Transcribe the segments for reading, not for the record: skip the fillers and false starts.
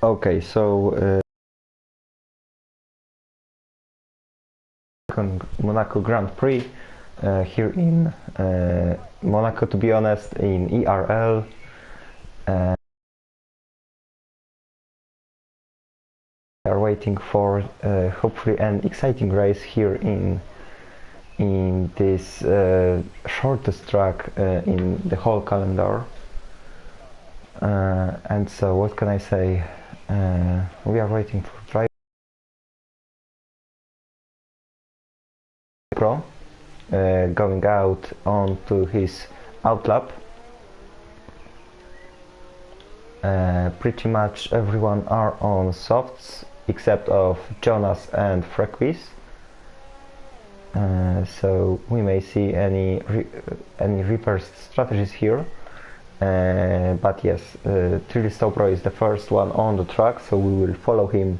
Okay, so Monaco Grand Prix here in Monaco, to be honest, in ERL. We are waiting for hopefully an exciting race here in this shortest track in the whole calendar. And so what can I say? We are waiting for driver Pro going out onto his outlap. Pretty much everyone are on softs except of Jonas and Frequis. So we may see any reversed strategies here. But yes, Trilistopro is the first one on the track, so we will follow him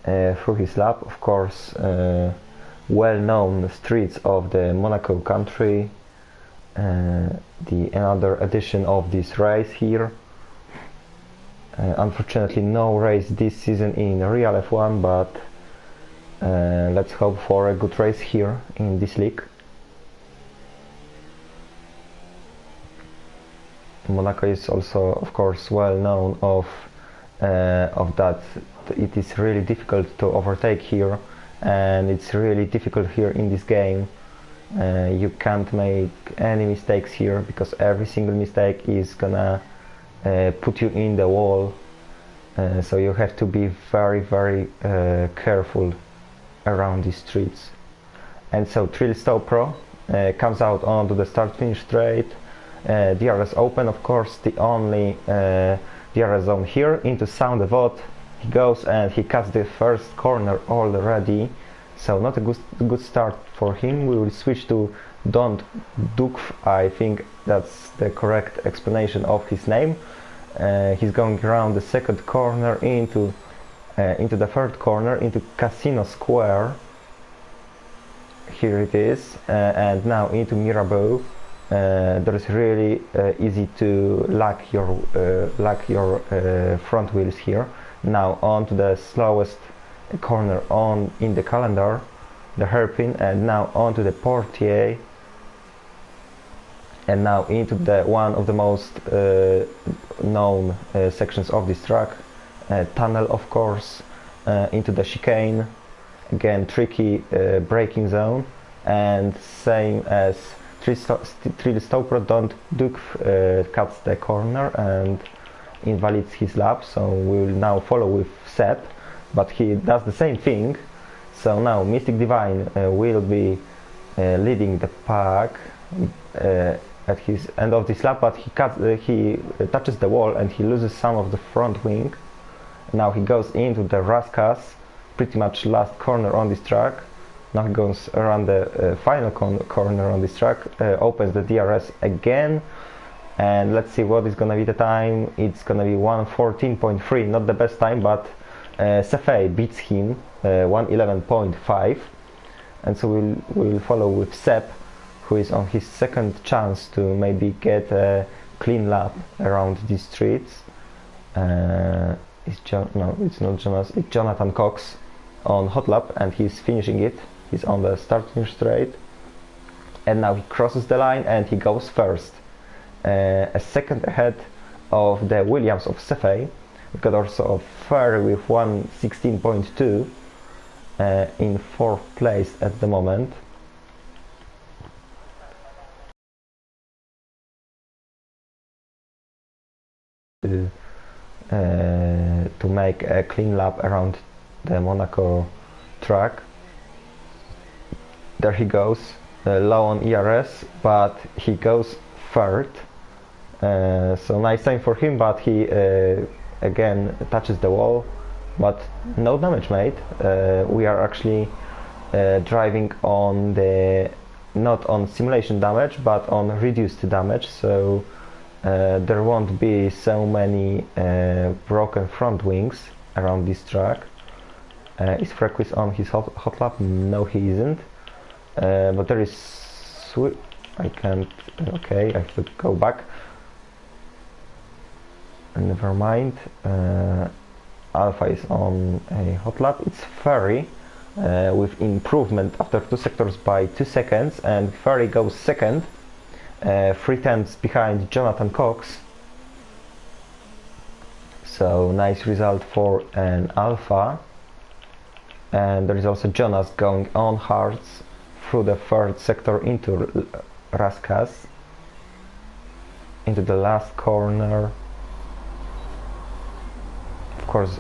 through his lap. Of course, well-known streets of the Monaco country, another edition of this race here. Unfortunately, no race this season in real F1, but let's hope for a good race here in this league. Monaco is also, of course, well known of that it is really difficult to overtake here, and it's really difficult here in this game. You can't make any mistakes here, because every single mistake is gonna put you in the wall. So you have to be very careful around these streets. And so Trilistopro comes out onto the start-finish straight. DRS open, of course, the only DRS zone here. Into Saint-Devote he goes, and he cuts the first corner already, so not a good start for him. We will switch to Don't Duk, I think that's the correct explanation of his name. He's going around the second corner into the third corner, into Casino Square. Here it is, and now into Mirabeau. There is really easy to lack your front wheels here. Now on to the slowest corner in the calendar, the hairpin, and now onto the Portier, and now into the one of the most known sections of this track, tunnel, of course, into the chicane. Again, tricky braking zone, and same as Trilistopro, Don't Duk cuts the corner and invalids his lap, so we will now follow with Seb, but he does the same thing. So now Mystic Divine will be leading the pack at his end of this lap, but he touches the wall and he loses some of the front wing. Now he goes into the Raskas, pretty much last corner on this track. Now he goes around the final corner on this track, opens the DRS again, and let's see what is gonna be the time. It's gonna be 1:14.3, not the best time, but Sefei beats him 1:11.5, and so we'll follow with Seb, who is on his second chance to maybe get a clean lap around these streets. No, it's not Jonas, it's Jonathan Cox on hot lap, and he's finishing it. He's on the starting straight, and now he crosses the line and he goes first, a second ahead of the Williams of Sefei. We've got also a Ferrari with 1:16.2 in fourth place at the moment. To make a clean lap around the Monaco track. There he goes, low on ERS, but he goes third. So nice time for him, but he again touches the wall, but no damage made. We are actually driving on not on simulation damage, but on reduced damage, so there won't be so many broken front wings around this track. Is Frequis on his hot lap? No, he isn't. But there is I can't. Okay, I have to go back. Never mind. Alpha is on a hot lap. It's Ferry with improvement after 2 sectors by 2 seconds, and Ferry goes second, 3 tenths behind Jonathan Cox. So nice result for an Alpha. And there is also Jonas going on hards through the 3rd sector into Raskas, into the last corner. Of course,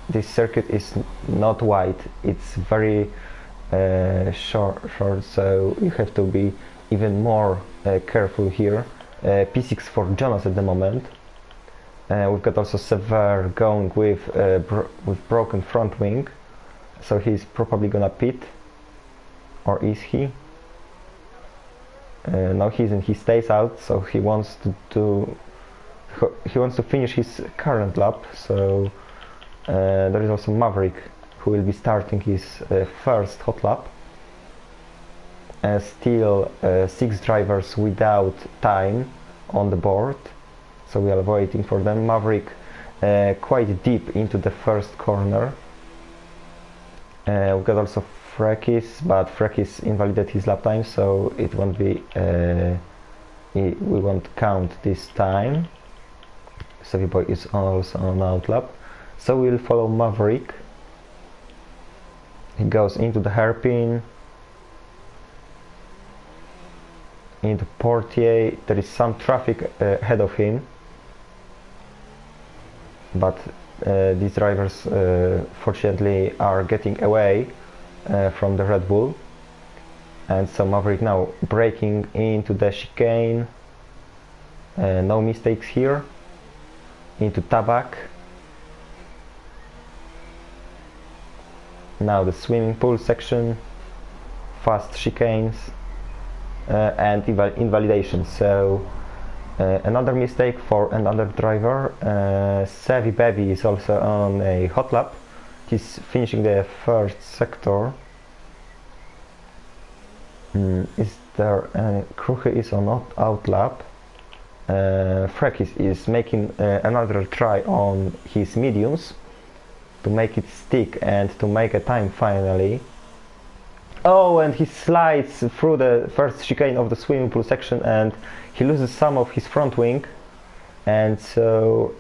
this circuit is not wide, it's very short, so you have to be even more careful here. P6 for Jonas at the moment. We've got also Sever going with broken front wing, so he's probably gonna pit, or is he? No, he stays out, so he wants to finish his current lap. So there is also Maverick, who will be starting his first hot lap. Still 6 drivers without time on the board, so we are waiting for them. Maverick quite deep into the first corner. We've got also Frekis, but Frekis invalidated his lap time, so it won't be we won't count this time. Savvy Boy is also on outlap, so we'll follow Maverick. He goes into the hairpin, into Portier. There is some traffic ahead of him, but these drivers fortunately are getting away from the Red Bull, and so Maverick now braking into the chicane. No mistakes here. Into Tabak. Now the swimming pool section, fast chicanes, and invalidation. So another mistake for another driver. Savvy Baby is also on a hot lap. He's finishing the 1st sector. Is there Kruche is on out lap. Frekis is making another try on his mediums to make it stick and to make a time finally. Oh, and he slides through the first chicane of the swimming pool section, and he loses some of his front wing, and so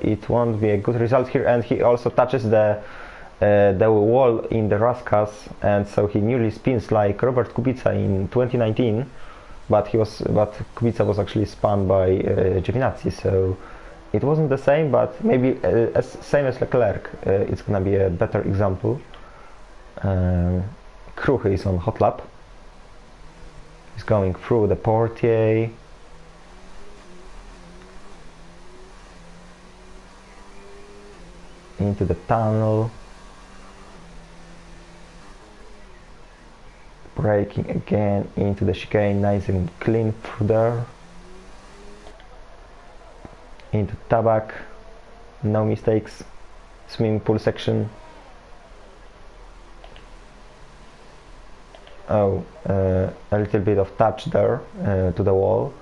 it won't be a good result here. And he also touches the wall in the Raskas, and so he nearly spins like Robert Kubica in 2019. But Kubica was actually spun by Giovinazzi, so it wasn't the same, but maybe same as Leclerc. It's gonna be a better example. Kruche is on hot lap. He's going through the Portier. Into the tunnel. Braking again into the chicane, nice and clean through there. Into Tabak, no mistakes. Swimming pool section. Oh, a little bit of touch there to the wall,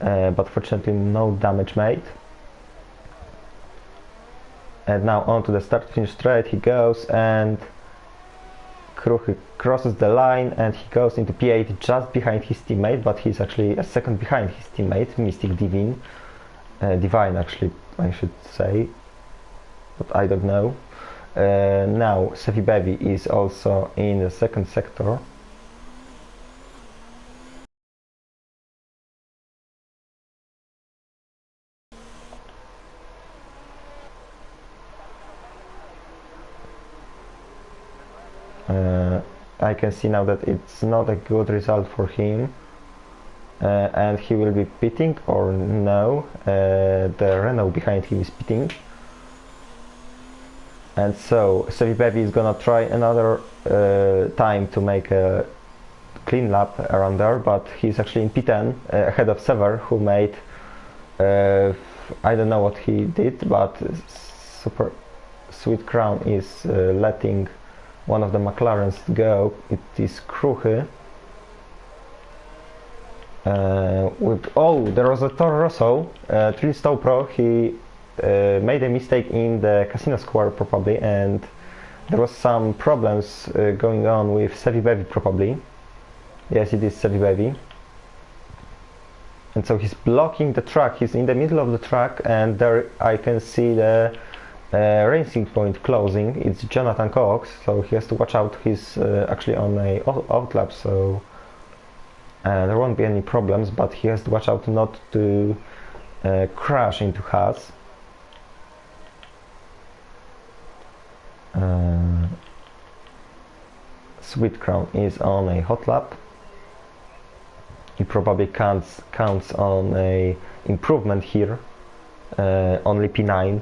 but fortunately no damage made. And now onto the start-finish straight he goes, and Kruche crosses the line, and he goes into P8 just behind his teammate, but he's actually a second behind his teammate, Mystic Divine actually I should say, but I don't know. Now Savvy Baby is also in the 2nd sector. I can see now that it's not a good result for him, and he will be pitting, or no, the Renault behind him is pitting, and so Savvy Baby is gonna try another time to make a clean lap around there, but he's actually in P10 ahead of Sever, who made I don't know what he did, but Super Sweet Crown is letting one of the McLarens go. It is Kruche. Oh, there was a Toro Rosso, Trill Stow Pro. He made a mistake in the casino square probably, and there was some problems going on with Sevi Bevi probably. Yes, it is Sevi Bevi. And so he's blocking the track, he's in the middle of the track, and there I can see the racing point closing. It's Jonathan Cox, so he has to watch out. He's actually on a outlap, so there won't be any problems, but he has to watch out not to crash into Haas. Sweet Crown is on a hot lap. He probably counts on a improvement here. Only P9,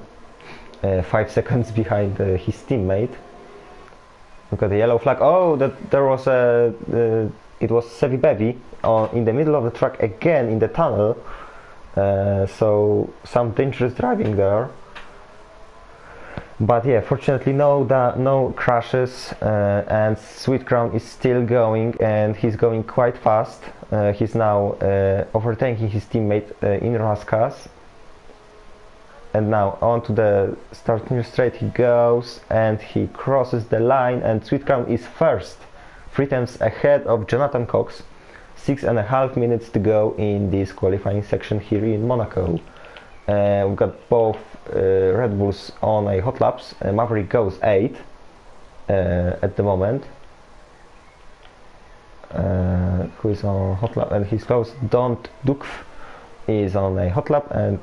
5 seconds behind his teammate. Look at the yellow flag. Oh, there was a it was Sevi Bevi in the middle of the track again in the tunnel. So some dangerous driving there. But yeah, fortunately no crashes, and Sweet Crown is still going, and he's going quite fast. He's now overtaking his teammate in Raskas. And now onto the starting straight he goes, and he crosses the line, and Sweet Crown is first, 3 times ahead of Jonathan Cox. 6.5 minutes to go in this qualifying section here in Monaco. We've got both Red Bulls on a hot laps. Maverick goes 8 at the moment. Who is on hot lap, and he's close. Don't Dukf is on a hot lap, and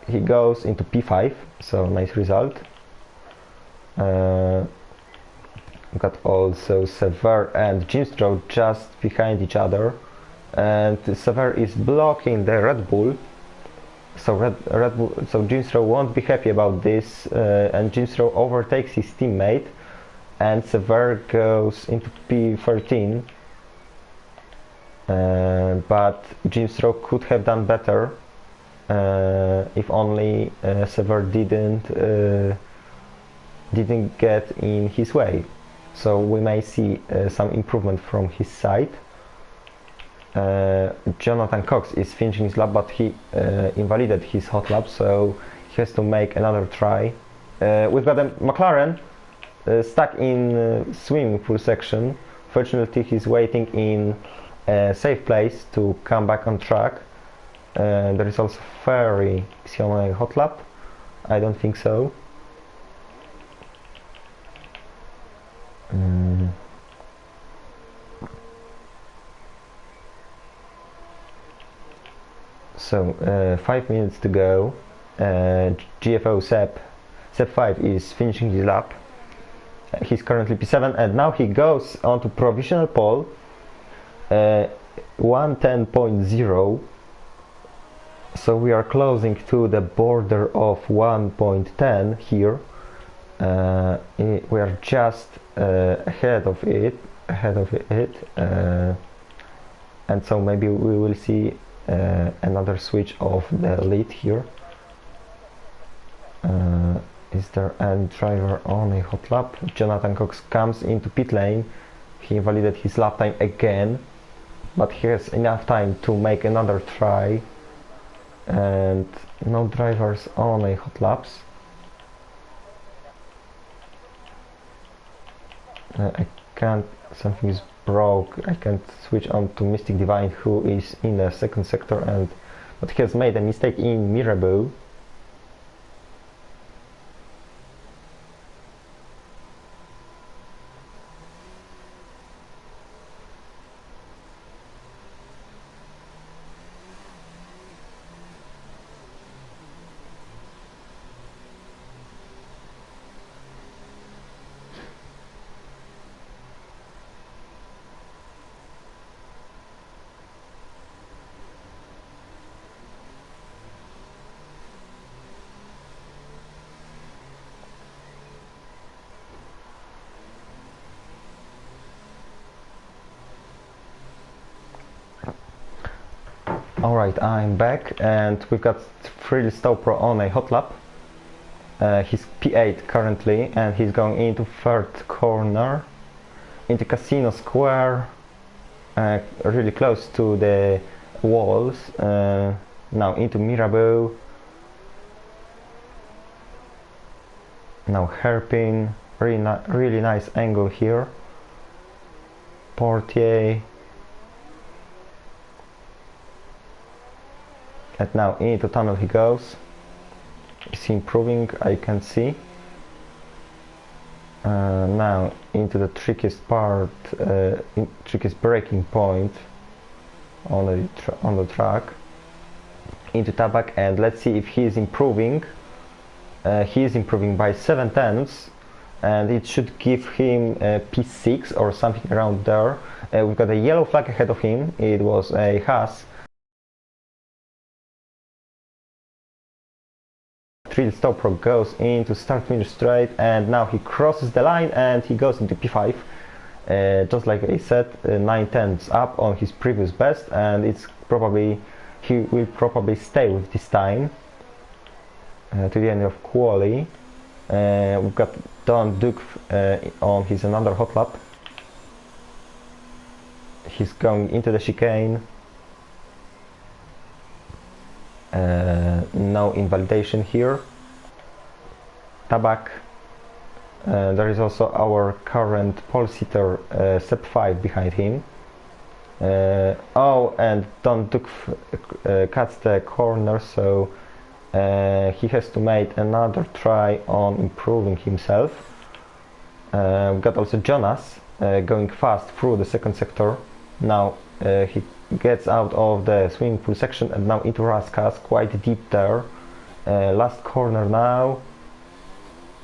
he goes into P5, so nice result. We've got also Sever and Jimstrow just behind each other, and Sever is blocking the Red Bull. So so Jimstrow won't be happy about this, and Jimstrow overtakes his teammate, and Sever goes into P13. But Jimstrow could have done better if only Sever didn't get in his way. So we may see some improvement from his side. Jonathan Cox is finishing his lap, but he invalidated his hot lap, so he has to make another try. We've got a McLaren stuck in swimming pool section. Fortunately, he's waiting in a safe place to come back on track. There is also Ferry. Is he on a hot lap? I don't think so. So 5 minutes to go. GFO Sep 5 is finishing his lap. He's currently P7, and now he goes on to provisional pole. 110.0. So we are closing to the border of 1.10 here. We are just ahead of it, and so maybe we will see another switch of the lead here. Is there any driver on a hot lap? Jonathan Cox comes into pit lane. He invalidated his lap time again, but he has enough time to make another try, and no drivers on a hot laps. I can't, something is broke. I can't switch on to Mystic Divine, who is in the second sector, but he has made a mistake in Mirabeau. Alright, I'm back, and we've got Frilly Stowpro on a hot lap. He's P8 currently, and he's going into third corner, into Casino Square, really close to the walls. Now into Mirabeau. Now hairpin, really nice angle here. Portier. And now into tunnel he goes. Is he improving? I can see. Now into the trickiest part, trickiest braking point on the track. Into Tabak, and let's see if he is improving. He is improving by 7/10, and it should give him P6 or something around there. We've got a yellow flag ahead of him. It was a Haas. Trill Stopro goes into start-finish straight, and now he crosses the line and he goes into P5. Just like I said, 9/10 up on his previous best, and he will probably stay with this time to the end of quali. We've got Don Duke on his another hot lap. He's going into the chicane. No invalidation here. Tabak. There is also our current pole sitter Sep 5 behind him. Oh, and Don Duke cuts the corner, so he has to make another try on improving himself. We've got also Jonas going fast through the second sector. Now he gets out of the swimming pool section and now into Raskas, quite deep there. Last corner now.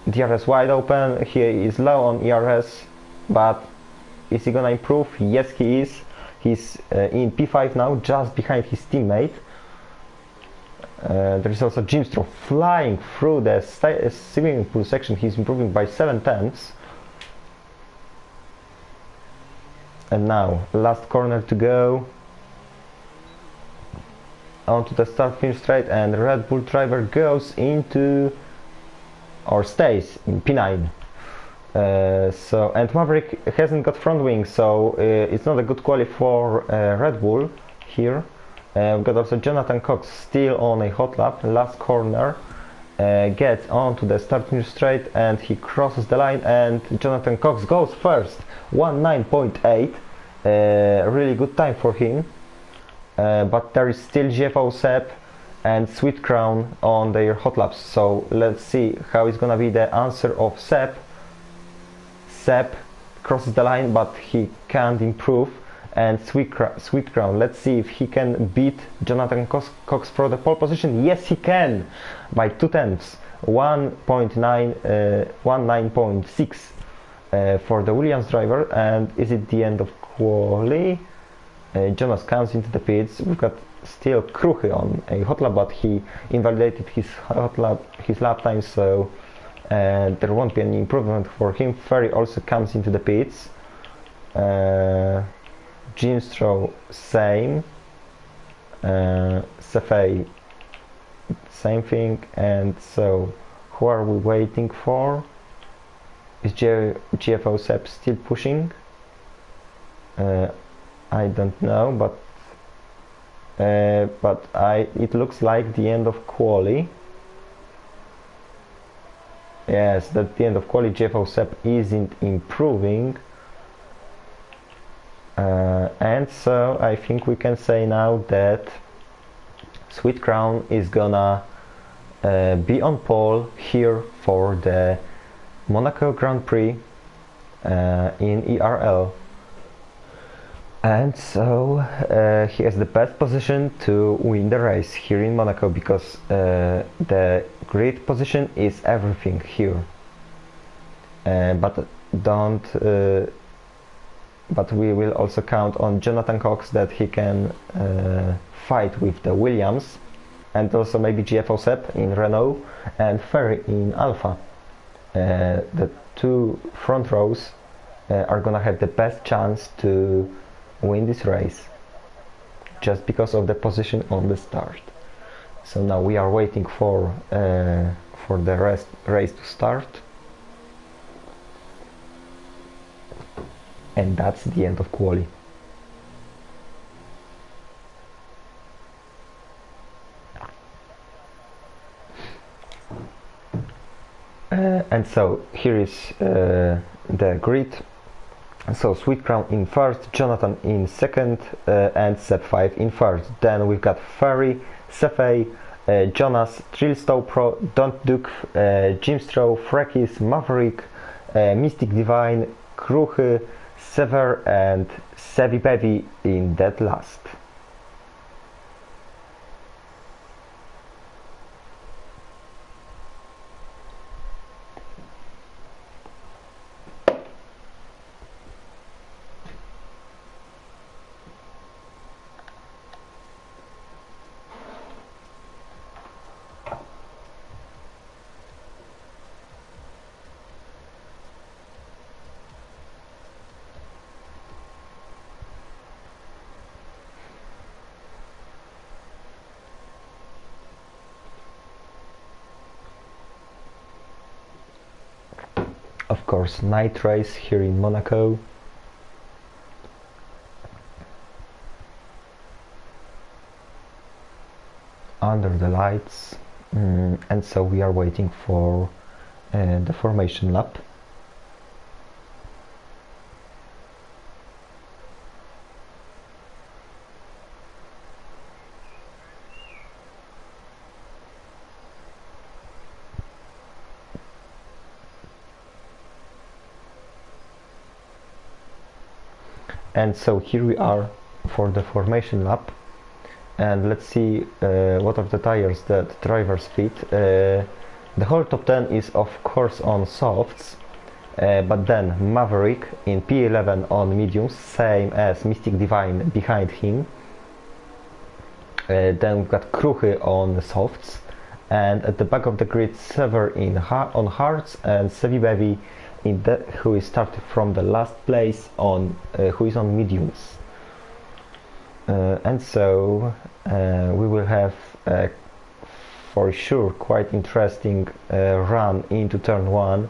DRS wide open. He is low on ERS, but is he gonna improve? Yes, he is. He's in P5 now, just behind his teammate. There is also Jimstro flying through the swimming pool section. He's improving by 7/10. And now, last corner to go. Onto the start-finish straight, and Red Bull driver goes into, or stays in P9. And Maverick hasn't got front wing, so it's not a good quali for Red Bull here. We've got also Jonathan Cox still on a hot lap. Last corner, gets onto the start-finish straight, and he crosses the line, and Jonathan Cox goes first. 1:9.8, really good time for him. But there is still GFO Sep and Sweet Crown on their hot laps, so let's see how it's gonna be the answer of Sep. Sep crosses the line, but he can't improve, and Sweet Crown, let's see if he can beat Jonathan Cox for the pole position. Yes, he can, by 2/10, 19.6 for the Williams driver. And is it the end of quali? Jonas comes into the pits. We've got still Kruchy on a hot lap, but he invalidated his lap time, so there won't be any improvement for him. Ferry also comes into the pits. Jimstro same. Sefei same thing. And so who are we waiting for? Is GFO Sep still pushing? I don't know, but it looks like the end of quali. Yes, that's the end of quali. GFO Sep isn't improving, and so I think we can say now that Sweet Crown is gonna be on pole here for the Monaco Grand Prix in ERL. And so he has the best position to win the race here in Monaco, because the grid position is everything here. But we will also count on Jonathan Cox, that he can fight with the Williams, and also maybe GFO Sep in Renault and Ferry in Alpha. The two front rows are gonna have the best chance to win this race, just because of the position on the start. So now we are waiting for the race to start, and that's the end of quali. And And so here is the grid. So Sweet Crown in first, Jonathan in second, and Seb 5 in third. Then we've got Ferry, Sefei, Jonas, Trillstow Pro, Don't Duke, Jimstrow, Frekis, Maverick, Mystic Divine, Kruchy, Sever, and Sevi Bevi in that last. Of course, night race here in Monaco. Under the lights, and so we are waiting for the formation lap. And so here we are for the formation lap, and let's see what are the tires that drivers fit. The whole top 10 is of course on softs, but then Maverick in P11 on mediums, same as Mystic Divine behind him. Then we've got Kruchy on softs, and at the back of the grid Sever on hards, and Sevi Bevi who is started from the last place on who is on mediums. And so we will have for sure quite interesting run into turn 1.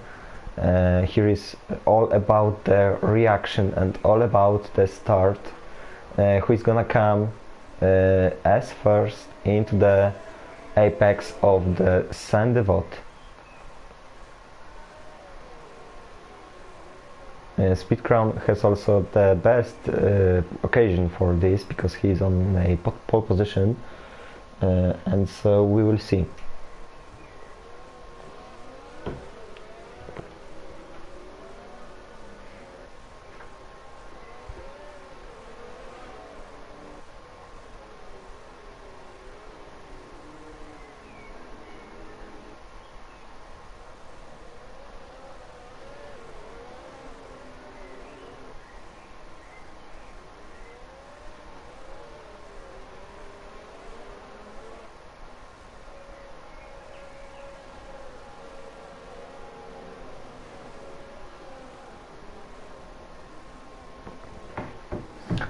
Here is all about the reaction and all about the start, who is gonna come as first into the apex of the Saint-Devote. Speed Crown has also the best occasion for this, because he is on a pole position, and so we will see.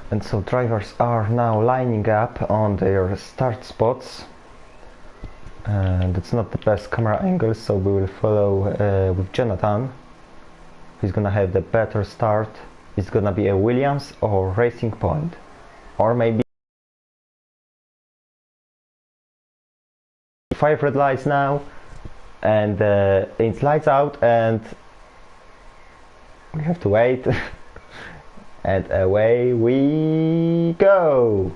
And so drivers are now lining up on their start spots, and that's not the best camera angle, so we will follow with Jonathan. He's gonna have the better start. It's gonna be a Williams or Racing Point, or maybe 5 red lights now, and it's lights out, and we have to wait. And away we go.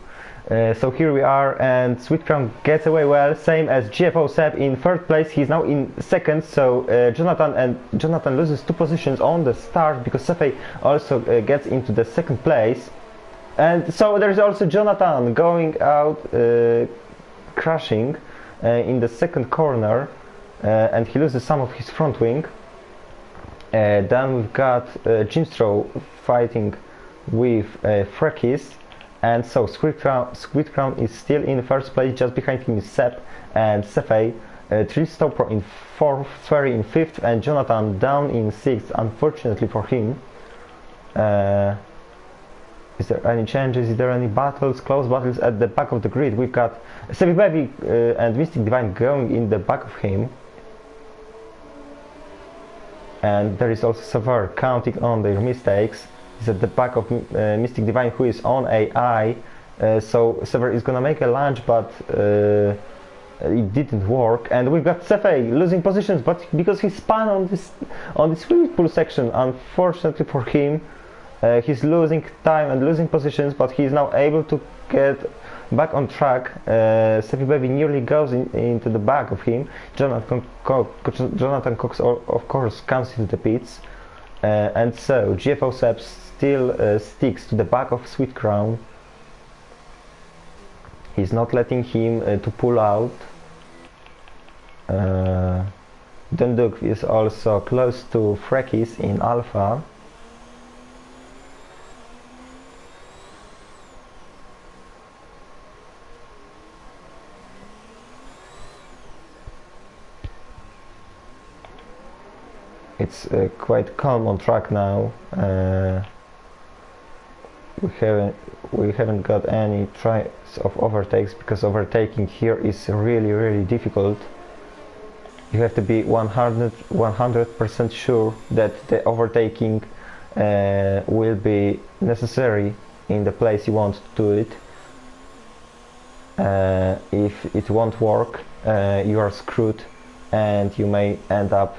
So here we are, and Sweet Crown gets away well, same as GFO Seb in third place. He's now in second, so Jonathan loses 2 positions on the start, because Sefei also gets into the second place. And so there is also Jonathan going out, crashing in the second corner, and he loses some of his front wing. Then we've got Jimstrow fighting with Frekis, and so Sweet Crown is still in first place. Just behind him is Seb and Sefei, Trillstow Pro in fourth, Ferry in fifth, and Jonathan down in sixth, unfortunately for him. Is there any changes? Is there any battles, close battles at the back of the grid? We've got Sevi Bevi and Mystic Divine going in the back of him, and there is also Sever counting on their mistakes. He's at the back of Mystic Divine, who is on AI, so Sever is gonna make a lunge, but it didn't work, and we've got Cefe losing positions, but because he spun on this swimming pool section, unfortunately for him, he's losing time and losing positions, but he's now able to get back on track. Cefe Baby nearly goes into the back of him. Jonathan Cox of course comes into the pits, and so GFO Seb still sticks to the back of Sweet Crown. He's not letting him to pull out. Dunduk is also close to Frekis in Alpha. It's quite calm on track now. We haven't got any tries of overtakes, because overtaking here is really difficult. You have to be 100% sure that the overtaking will be necessary in the place you want to do it. If it won't work, you are screwed, and you may end up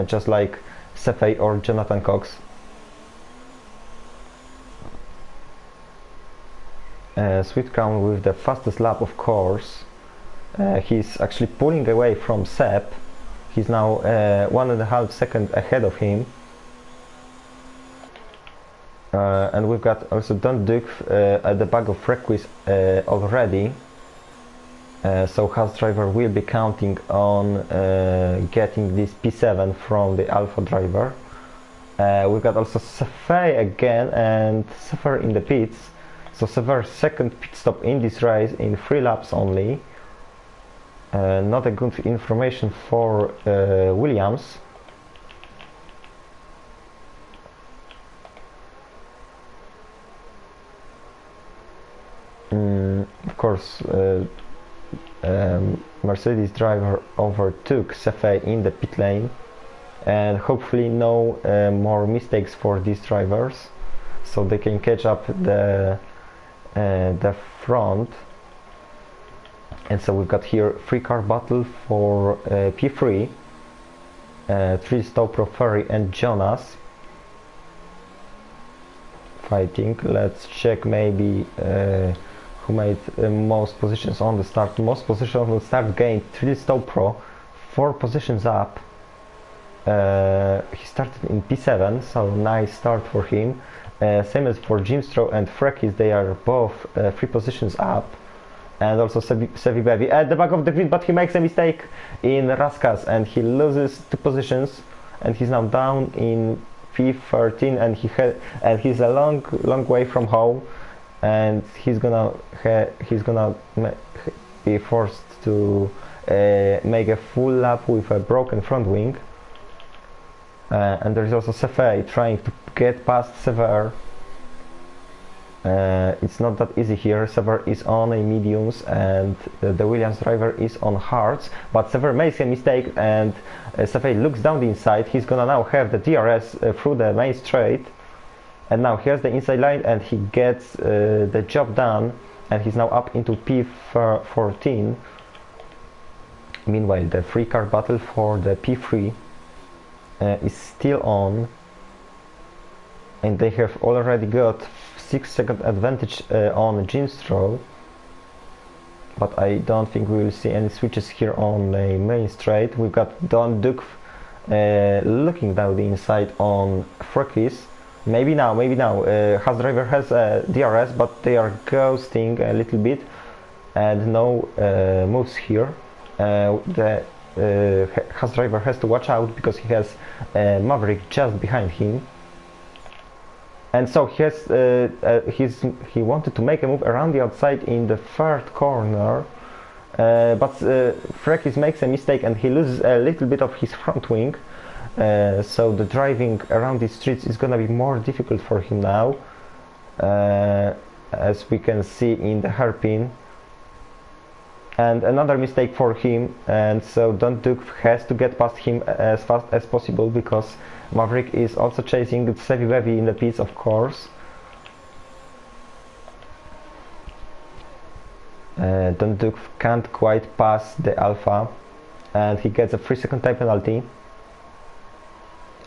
just like Cefe or Jonathan Cox. Sweet Crown with the fastest lap, of course. He's actually pulling away from Seb. He's now 1.5 seconds ahead of him. And we've got also Dunduk at the back of Frequis already. So Haas driver will be counting on getting this P7 from the Alpha driver. We've got also Cefe again, and Sefer in the pits. So Sefer's second pit stop in this race in 3 laps only. Not a good information for Williams. Of course, Mercedes driver overtook Cefe in the pit lane, and hopefully no more mistakes for these drivers, so they can catch up the front. And so we've got here 3-car battle for P3, Tristo, Pro Ferry and Jonas fighting. Let's check maybe who made most positions on the start. Most positions on the start gained Tristo Pro, 4 positions up. He started in P7, so nice start for him. Same as for Jimstro and Frekis, they are both 3 positions up. And also Sevi Baby at the back of the grid, but he makes a mistake in Raskas and he loses 2 positions, and he's now down in P13, and he's a long way from home, and he's gonna be forced to make a full lap with a broken front wing. And there is also Cefe trying to get past Sever. It's not that easy here. Sever is on a mediums, and the Williams driver is on hards, but Sever makes a mistake, and Cefe looks down the inside. He's gonna now have the DRS through the main straight, and now here's the inside line, and he gets the job done, and he's now up into P14. Meanwhile, the 3-car battle for the P3 is still on, and they have already got 6-second advantage on Jimstro, but I don't think we will see any switches here on the main straight. We've got Don Duke looking down the inside on Frekis. Maybe now Haas driver has a DRS, but they are ghosting a little bit, and no moves here. The Haas driver has to watch out because he has Maverick just behind him. And so he wanted to make a move around the outside in the 3rd corner, but Frekis makes a mistake and he loses a little bit of his front wing. So the driving around these streets is gonna be more difficult for him now, as we can see in the hairpin. And another mistake for him, and so Don Duke has to get past him as fast as possible, because Maverick is also chasing Sevi Baby in the pits, of course. Dunduk can't quite pass the Alpha, and he gets a 3-second time penalty.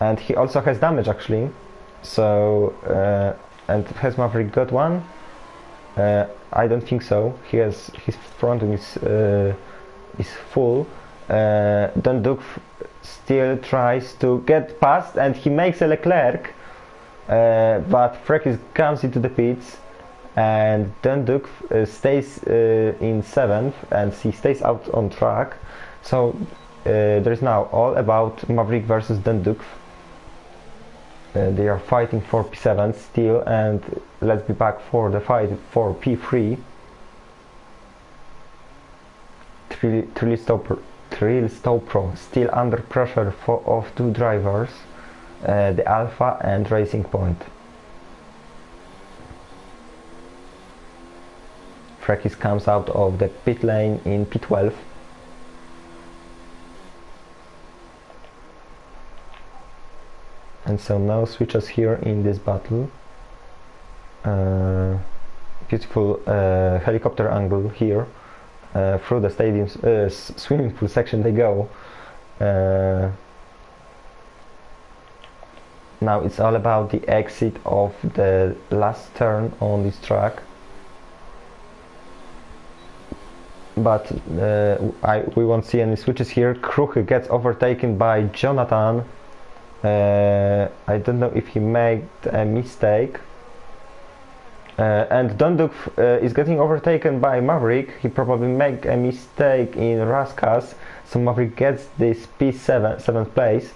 And he also has damage actually. So, and has Maverick got one? I don't think so. He has, his front wing is full. Dunduk still tries to get past, and he makes a Leclerc, but Frekis comes into the pits, and Dunduk stays in 7th, and he stays out on track. So there is now all about Maverick versus Dunduk. They are fighting for P7 still, and let's be back for the fight for P3. Trill Stopro still under pressure of 2 drivers, the Alpha and Racing Point. Frekis comes out of the pit lane in P12. And so no switches here in this battle. Beautiful helicopter angle here. Through the stadium's swimming pool section they go. Now it's all about the exit of the last turn on this track. But we won't see any switches here. Kruche gets overtaken by Jonathan. I don't know if he made a mistake. And Dunduk is getting overtaken by Maverick. He probably made a mistake in Raskas, so Maverick gets this P7, 7th place.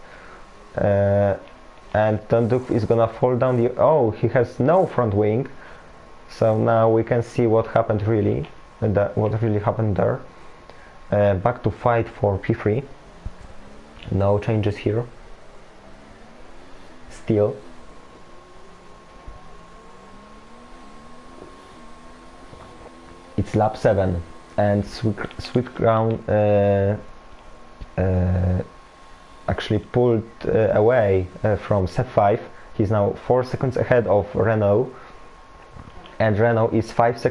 And Dunduk is gonna fall down the... Oh, he has no front wing. So now we can see what happened really. What really happened there. Back to fight for P3. No changes here. Still. It's lap 7, and Swiftground actually pulled away from set 5. He's now 4 seconds ahead of Renault, and Renault is 6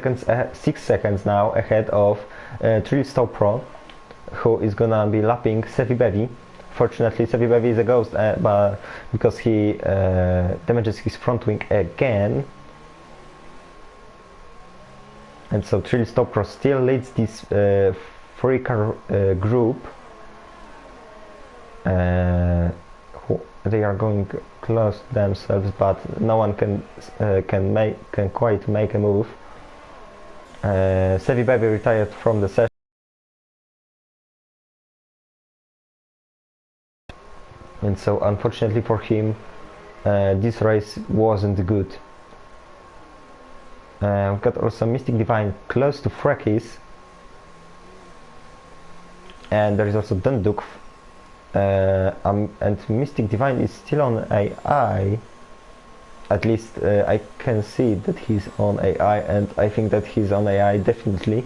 seconds now ahead of Trill Stopro, who is gonna be lapping Sevi Bevi. Fortunately, Sevi Bevi is a ghost, but because he damages his front wing again. And so Trill Stopro still leads this 3-car group. They are going close to themselves, but no one can quite make a move. Sevi Bevi retired from the session. And so unfortunately for him, this race wasn't good. We've got also Mystic Divine close to Frekis, and there is also Dunduk, and Mystic Divine is still on AI. At least I can see that he's on AI, and I think that he's on AI definitely.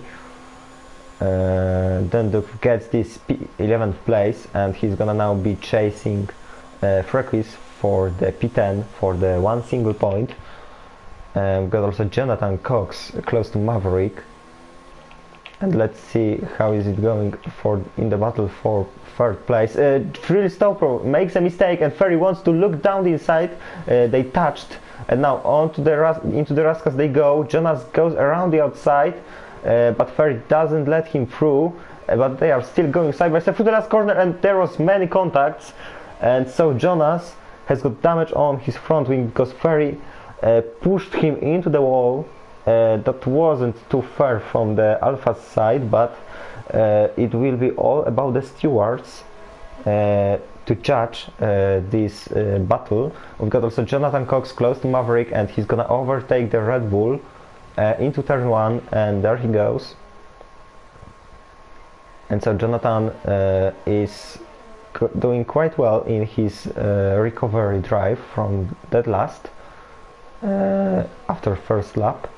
Dunduk gets this 11th place, and he's gonna now be chasing Frekis for the P10 for the 1 single point. We've got also Jonathan Cox close to Maverick, and let's see how is it going in the battle for 3rd place. Trill Stopro makes a mistake, and Ferry wants to look down the inside. They touched, and now into the Raskas they go. Jonas goes around the outside, but Ferry doesn't let him through. But they are still going side by side through the last corner, and there was many contacts, and so Jonas has got damage on his front wing because Ferry pushed him into the wall. That wasn't too far from the Alpha side, but it will be all about the stewards to judge this battle. We've got also Jonathan Cox close to Maverick, and he's gonna overtake the Red Bull into turn 1, and there he goes. And so Jonathan is doing quite well in his recovery drive from that last. After first lap.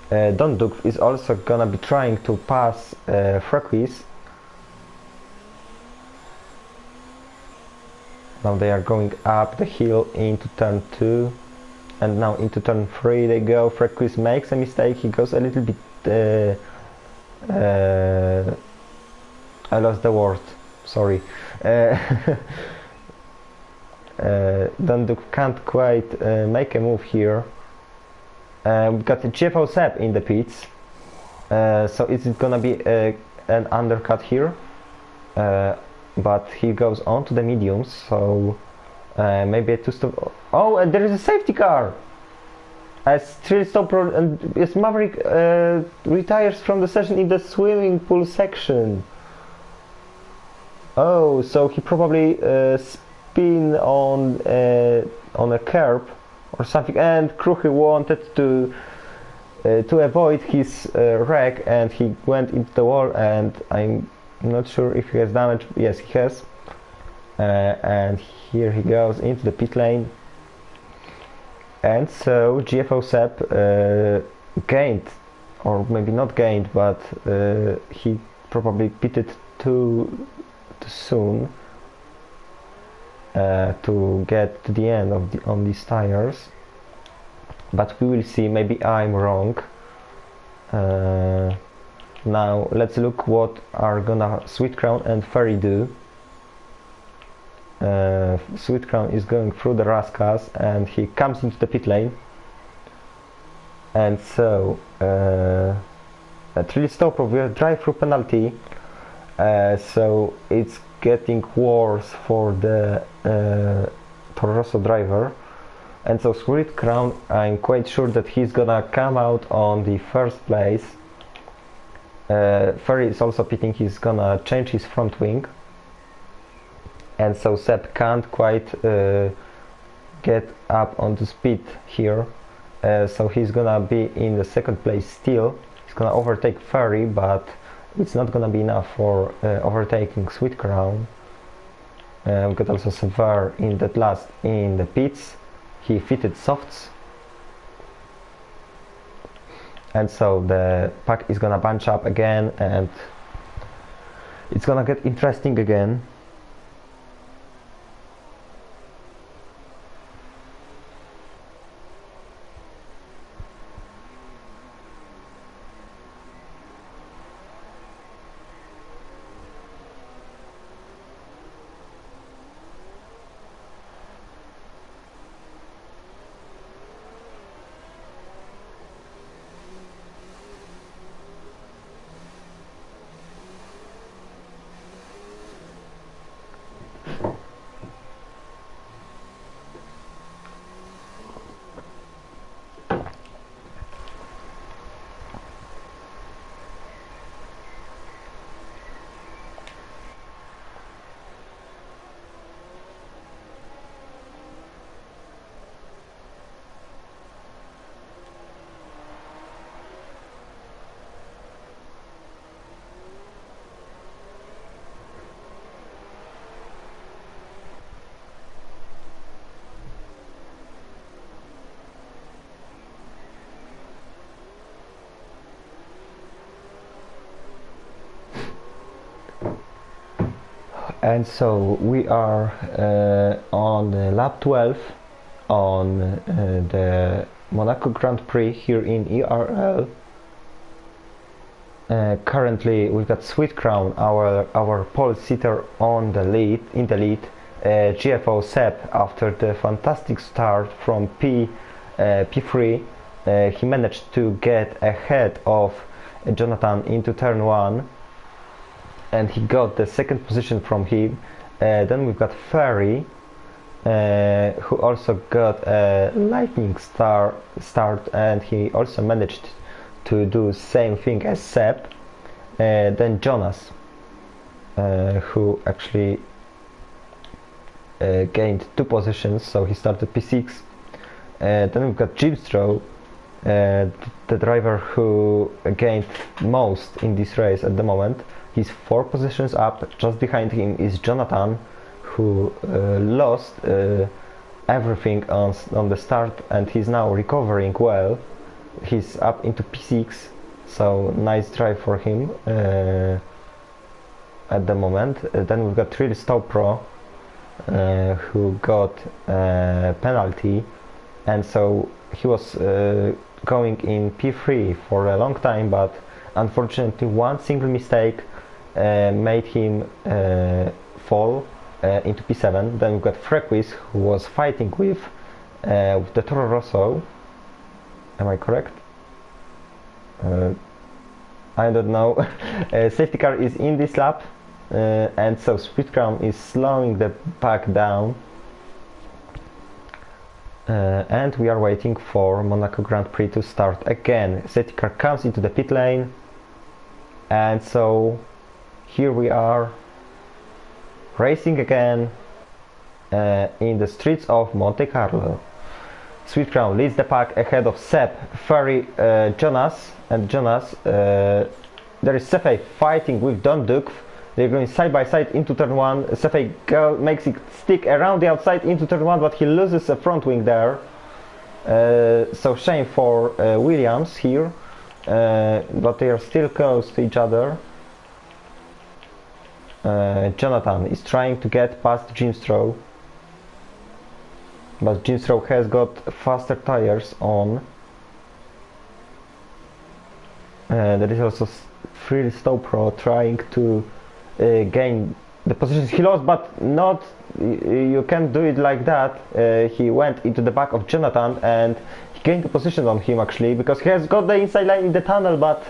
Dunduk is also gonna be trying to pass Frekis. Now they are going up the hill into turn 2. and now into turn 3 they go. Frequis makes a mistake, he goes a little bit I lost the word, sorry. Dunduk can't quite make a move here. We've got the GFO Sep in the pits, so is it gonna be an undercut here? But he goes on to the mediums, so maybe a two-stop. Oh, and there is a safety car! As Trill Stop and as Maverick retires from the session in the swimming pool section. Oh, so he probably spin on a curb or something, and Kruchy wanted to avoid his wreck, and he went into the wall, and I'm not sure if he has damage. Yes, he has. And here he goes into the pit lane. And so GFO Sep gained, or maybe not gained, but he probably pitted too soon to get to the end of on these tires. But we will see, maybe I'm wrong. Now let's look what are gonna Sweet Crown and Ferry do. Sweet Crown is going through the Rascas and he comes into the pit lane, and so Trill Stop will drive through penalty, so it's getting worse for the Toro Rosso driver. And so Sweet Crown, I'm quite sure that he's gonna come out on the first place. Ferry is also pitting, he's gonna change his front wing. And so Sep can't quite get up onto speed here. So he's gonna be in the second place still. He's gonna overtake Ferry, but it's not gonna be enough for overtaking Sweet Crown. We've got also Sever in that last in the pits. He fitted softs, and so the pack is gonna bunch up again, and it's gonna get interesting again. And so we are on lap 12 on the Monaco Grand Prix here in ERL. Currently we've got Sweet Crown, our pole sitter, on the lead, GFO Sep, after the fantastic start from P3, he managed to get ahead of Jonathan into turn 1, and he got the second position from him. Then we've got Ferry, who also got a lightning start, and he also managed to do same thing as Sep. Then Jonas, who actually gained 2 positions, so he started P6. Then we've got Jimstrow, the driver who gained most in this race at the moment. He's 4 positions up. Just behind him is Jonathan, who lost everything on the start, and he's now recovering well. He's up into P6, so nice drive for him at the moment. Then we've got Trill Stop Pro, who got a penalty, and so he was going in P3 for a long time, but unfortunately one single mistake made him fall into P7. Then we've got Frequis, who was fighting with the Toro Rosso. Am I correct? I don't know. Safety car is in this lap, and so Speed Crown is slowing the pack down. And we are waiting for Monaco Grand Prix to start again. Safety car comes into the pit lane, and so here we are racing again in the streets of Monte Carlo. Sweet Crown leads the pack ahead of Seb, Ferry, Jonas, and Jonas. There is Sefei fighting with Don Duke. They're going side by side into turn 1. Sefei makes it stick around the outside into turn 1, but he loses a front wing there. So shame for Williams here, but they are still close to each other. Jonathan is trying to get past Jim Stroh, but Jim Stroh has got faster tires on. There is also Freely Stow Pro trying to gain the positions he lost, but not, you can't do it like that. He went into the back of Jonathan and he gained the position on him actually, because he has got the inside line in the tunnel, but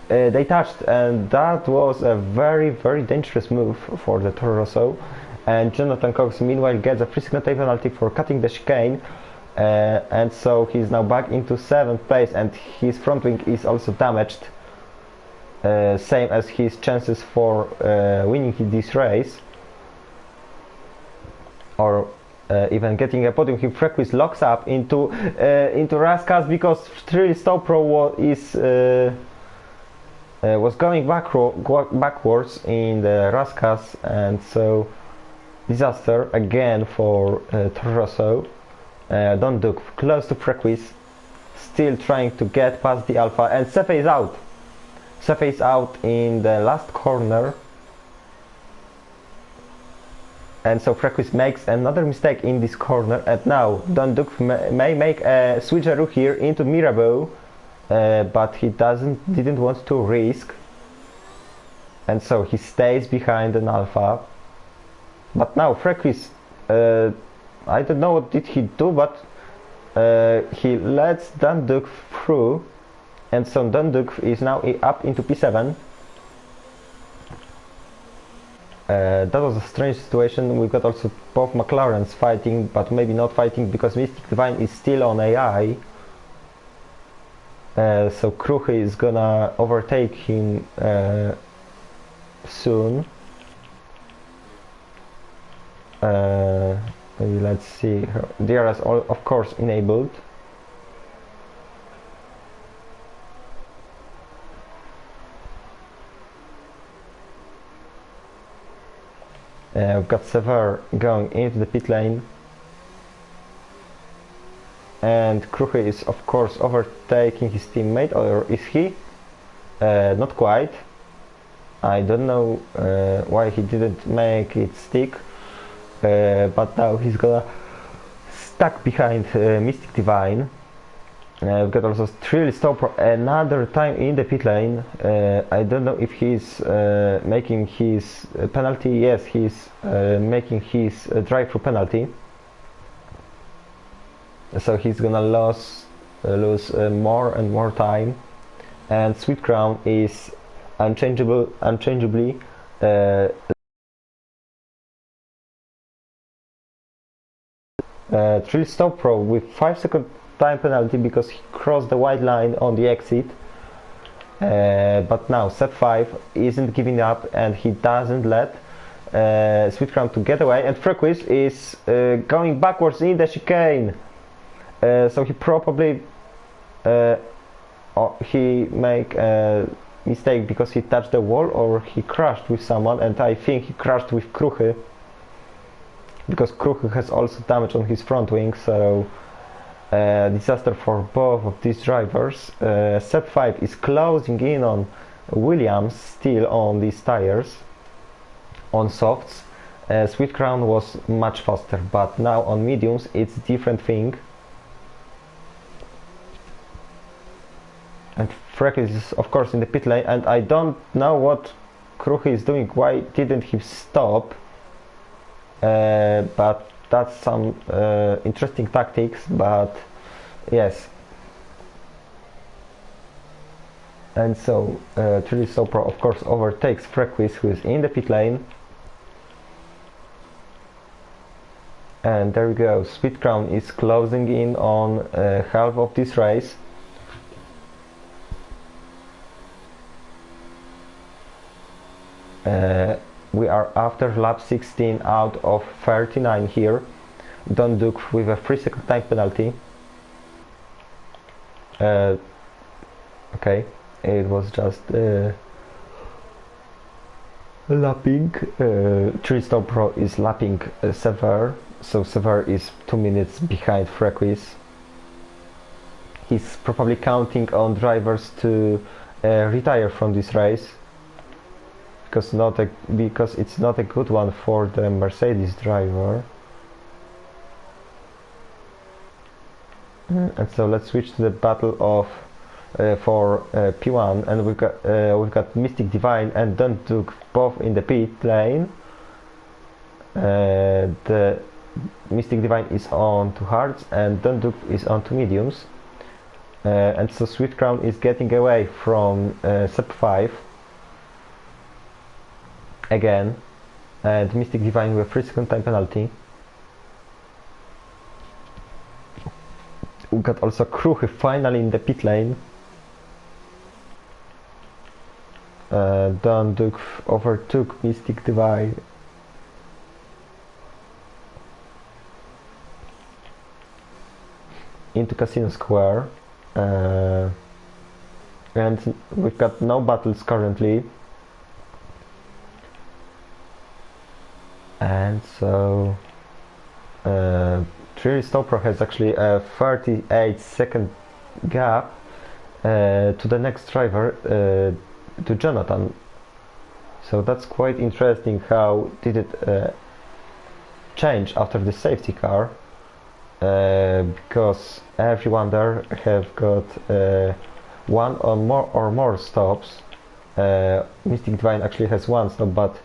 they touched, and that was a very, very dangerous move for the Toro Rosso. And Jonathan Cox meanwhile gets a free signal penalty for cutting the chicane, and so he's now back into 7th place, and his front wing is also damaged, same as his chances for winning this race, or even getting a podium. He Frequis locks up into Raskas, because Trilly Stopro was going backwards in the Raskas, and so disaster again for Toro Rosso. Don Duke close to Frequis, still trying to get past the Alpha, and Sefei is out. Sefei is out in the last corner, and so Frequis makes another mistake in this corner, and now Don Duke may make a switcheroo here into Mirabeau, but he didn't want to risk, and so he stays behind an Alpha. But now Frequis, I don't know what did he do, but he lets Don Duke through, and so Don Duke is now up into P7. That was a strange situation. We've got also both McLarens fighting, but maybe not fighting, because Mystic Divine is still on AI. So Kruche is gonna overtake him soon. Maybe let's see. DRS of course enabled. We've got Sever going into the pit lane, and Kruche is of course overtaking his teammate, or is he? Not quite. I don't know why he didn't make it stick, but now he's gonna stuck behind Mystic Divine. We've got also Trilly Stopper another time in the pit lane. I don't know if he's making his penalty. Yes, he's making his drive-through penalty. So he's gonna lose more and more time. And Sweet Crown is unchangeably Trilly Stopper with 5-second time penalty because he crossed the white line on the exit, but now Sep 5 isn't giving up, and he doesn't let Sweet Crown to get away, and Frequis is going backwards in the chicane, so he probably he make a mistake because he touched the wall, or he crashed with someone, and I think he crashed with Kruche, because Kruche has also damage on his front wing, so disaster for both of these drivers. Sep 5 is closing in on Williams, still on these tires, on softs. Sweet Crown was much faster, but now on mediums it's different thing. And Freckles is of course in the pit lane, and I don't know what Kruchy is doing. Why didn't he stop? But that's some interesting tactics, but yes. And so Trilly Sopro of course overtakes Freckles, who is in the pit lane. And there we go, Sweet Crown is closing in on half of this race. We are after lap 16 out of 39 here. Don Duke with a 3-second time penalty. Okay, it was just lapping. Tristan Pro is lapping Sever, so Sever is 2 minutes behind Frequis. He's probably counting on drivers to retire from this race, because it's not a good one for the Mercedes driver. And so let's switch to the battle of for P1, and we've got Mystic Divine and Don Duke both in the pit lane. The Mystic Divine is on 2 hards and Don Duke is on 2 mediums, and so Sweet Crown is getting away from Sub 5 again, and Mystic Divine with a 3-second time penalty. We got also Kruchy finally in the pit lane. Don Duke overtook Mystic Divine. Into Casino Square. And we've got no battles currently. And so Trilly Stopro has actually a 38-second gap to the next driver, to Jonathan. So that's quite interesting. How did it change after the safety car? Because everyone there have got one or more stops. Mystic Divine actually has 1 stop, but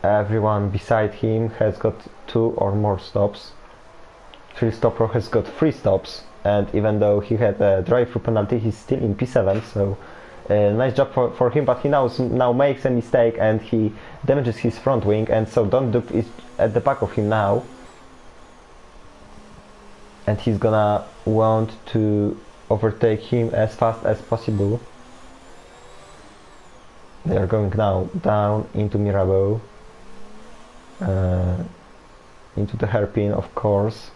everyone beside him has got 2 or more stops. Trilly Stopro has got 3 stops, and even though he had a drive-through penalty, he's still in P7, so nice job for him, but he now makes a mistake and he damages his front wing, and so Don Duke is at the back of him now, and he's gonna want to overtake him as fast as possible. They are going now down into Mirabeau, into the hairpin, of course.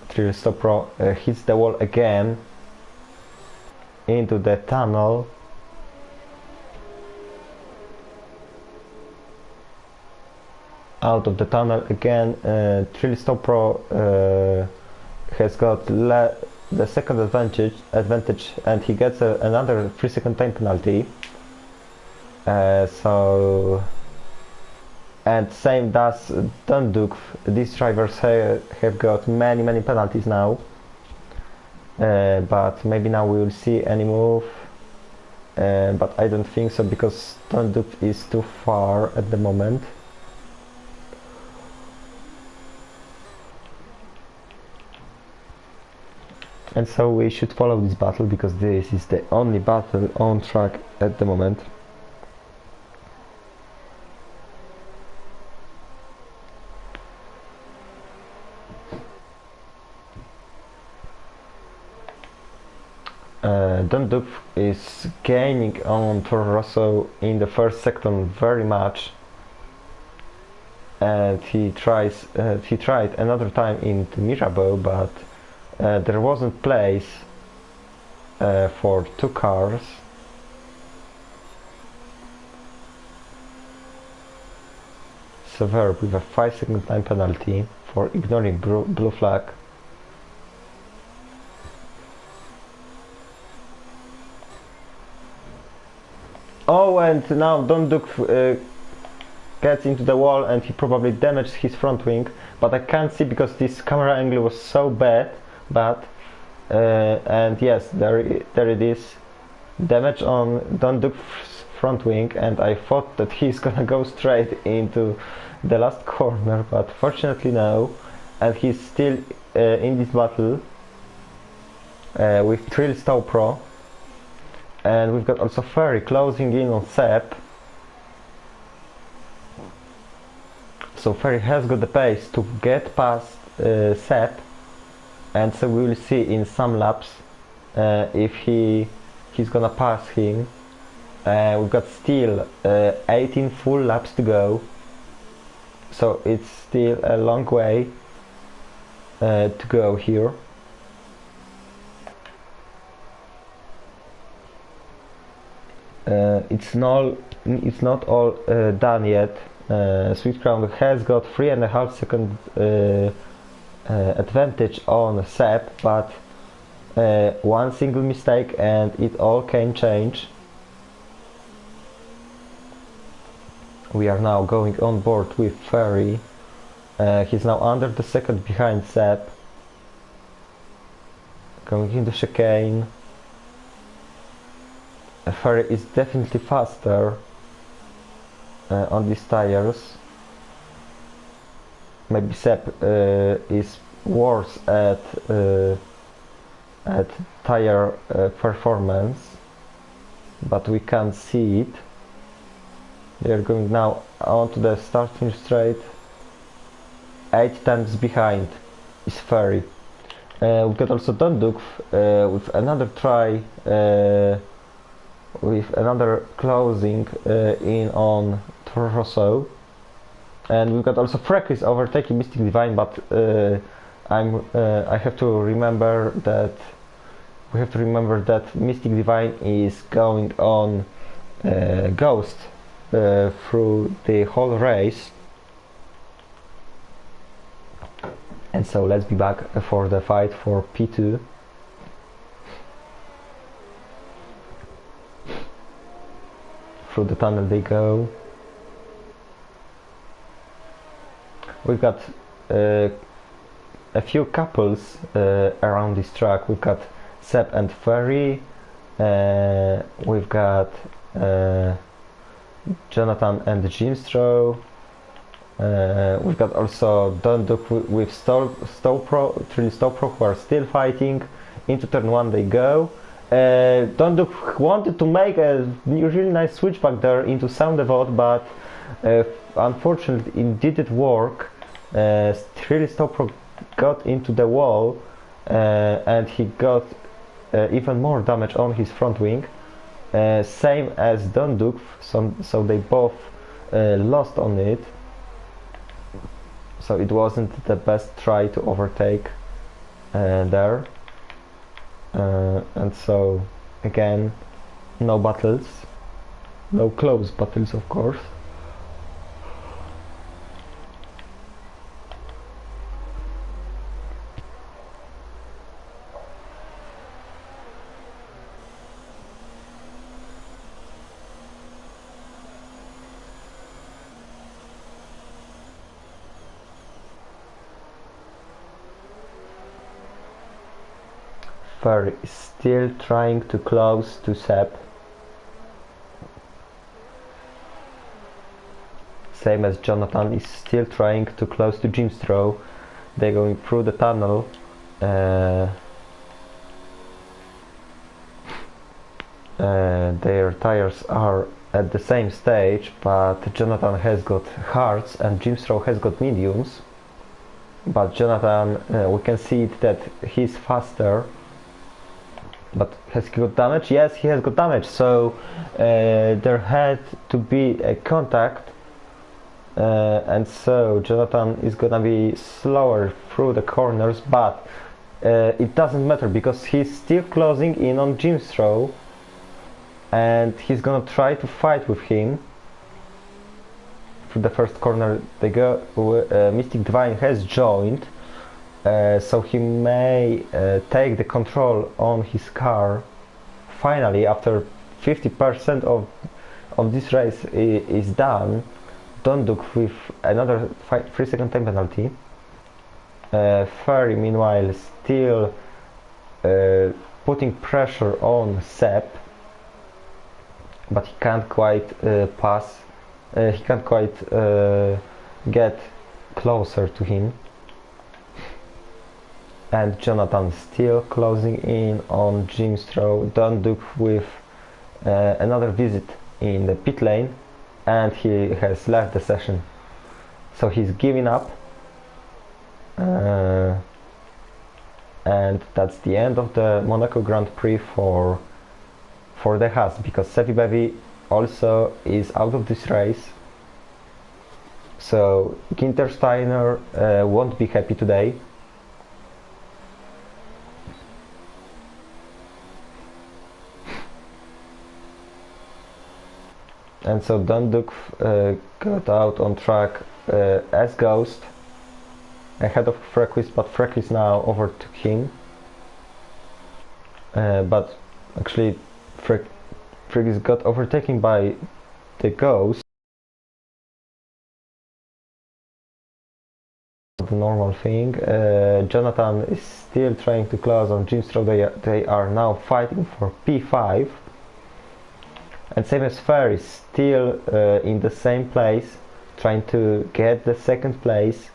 Trilly Stopro hits the wall again into the tunnel. Out of the tunnel again. Trilly Stopro has got the second advantage, and he gets another 3-second time penalty. And same does Don Duke. These drivers have got many penalties now, but maybe now we will see any move, but I don't think so, because Don Duke is too far at the moment. And so we should follow this battle, because this is the only battle on track at the moment. Don Duke is gaining on Toro Rosso in the first sector very much, and he tried another time into Mirabeau, but there wasn't place for 2 cars. Sever with a 5-second time penalty for ignoring blue flag. Oh, and now Don Duke gets into the wall and he probably damaged his front wing, but I can't see because this camera angle was so bad. And yes, there it is, damage on Dunduk's front wing, and I thought that he's gonna go straight into the last corner, but fortunately no, and he's still in this battle with Trill Stow Pro, and we've got also Ferry closing in on Sep. So Ferry has got the pace to get past Sep, and so we will see in some laps if he's gonna pass him. We've got still 18 full laps to go, so it's still a long way to go here. It's not all done yet. Sweet Crown has got 3.5 second advantage on Sep, but one single mistake and it all can change. We are now going on board with Ferry. He's now under the second behind Sep, going into chicane. Ferry is definitely faster on these tires. Maybe Sep is worse at tire performance, but we can't see it. They are going now onto the starting straight. 8 times behind is Ferry. We've got also Dunduk with another try, with another closing in on Rosso, and we've got also Frekris overtaking Mystic Divine, but I have to remember that Mystic Divine is going on Ghost through the whole race, and so let's be back for the fight for P2. Through the tunnel they go. We've got a few couples around this track. We've got Sep and Ferry, we've got Jonathan and Jimstrow, we've got also Dunduk with Trill Stow Pro, who are still fighting. Into turn 1 they go. Dunduk wanted to make a really nice switchback there into Sound Devote, but unfortunately it didn't work. Trill Stow Pro got into the wall and he got even more damage on his front wing, same as Dunduk, so they both lost on it, so it wasn't the best try to overtake there. And so again, no battles, no close battles of course. Ferry is still trying to close to Sep, same as Jonathan is still trying to close to Jimstrow. They're going through the tunnel. Their tires are at the same stage, but Jonathan has got hards and Jimstrow has got mediums. But Jonathan, we can see it that he's faster. But has he got damage? Yes, he has got damage. So there had to be a contact, and so Jonathan is gonna be slower through the corners, but it doesn't matter because he's still closing in on Jimstrow, and he's gonna try to fight with him. Through the first corner they go. Mystic Divine has joined. So he may take the control on his car finally after 50% of this race is done. Dunduk with another 3-second time penalty. Ferry meanwhile still putting pressure on Sepp, but he can't quite pass, he can't quite get closer to him. And Jonathan still closing in on Jim Stroh. Dunduk with another visit in the pit lane, and he has left the session, so he's giving up. And that's the end of the Monaco Grand Prix for the Haas, because Sevi Bevi also is out of this race. So Ginter Steiner won't be happy today. And so Dunduk got out on track as Ghost, ahead of Frequis, but Frequis now overtook him. But actually Frequis got overtaken by the Ghost. The normal thing. Jonathan is still trying to close on Jim Stroh. They are now fighting for P5. And same as Ferry is still in the same place, trying to get the second place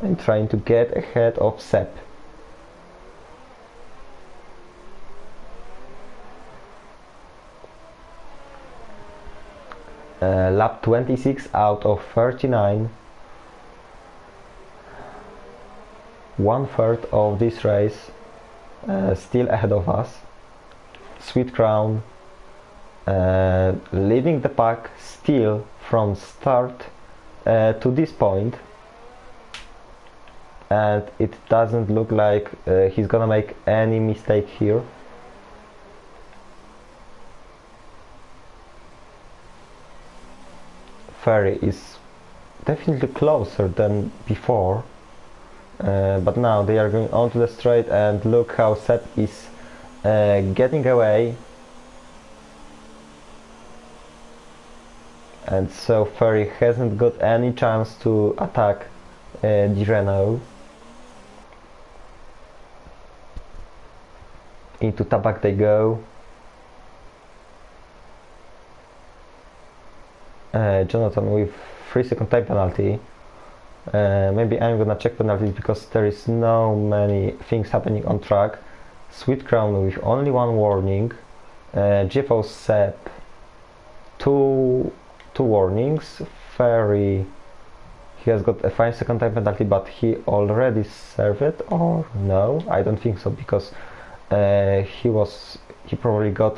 and trying to get ahead of Sepp. Lap 26 out of 39. 1/3 of this race still ahead of us. Sweet Crown leading the pack still from start to this point, and it doesn't look like he's gonna make any mistake here. Ferry is definitely closer than before, but now they are going onto the straight, and look how Sepp is getting away. And so Ferry hasn't got any chance to attack the Renault. Into Tabak they go. Jonathan with 3-second time penalty. Maybe I'm gonna check penalties because there is no many things happening on track. Sweet Crown with only one warning. GFO Sepp two warnings. Ferry, he has got a 5-second time penalty, but he already served it, or no? I don't think so, because he probably got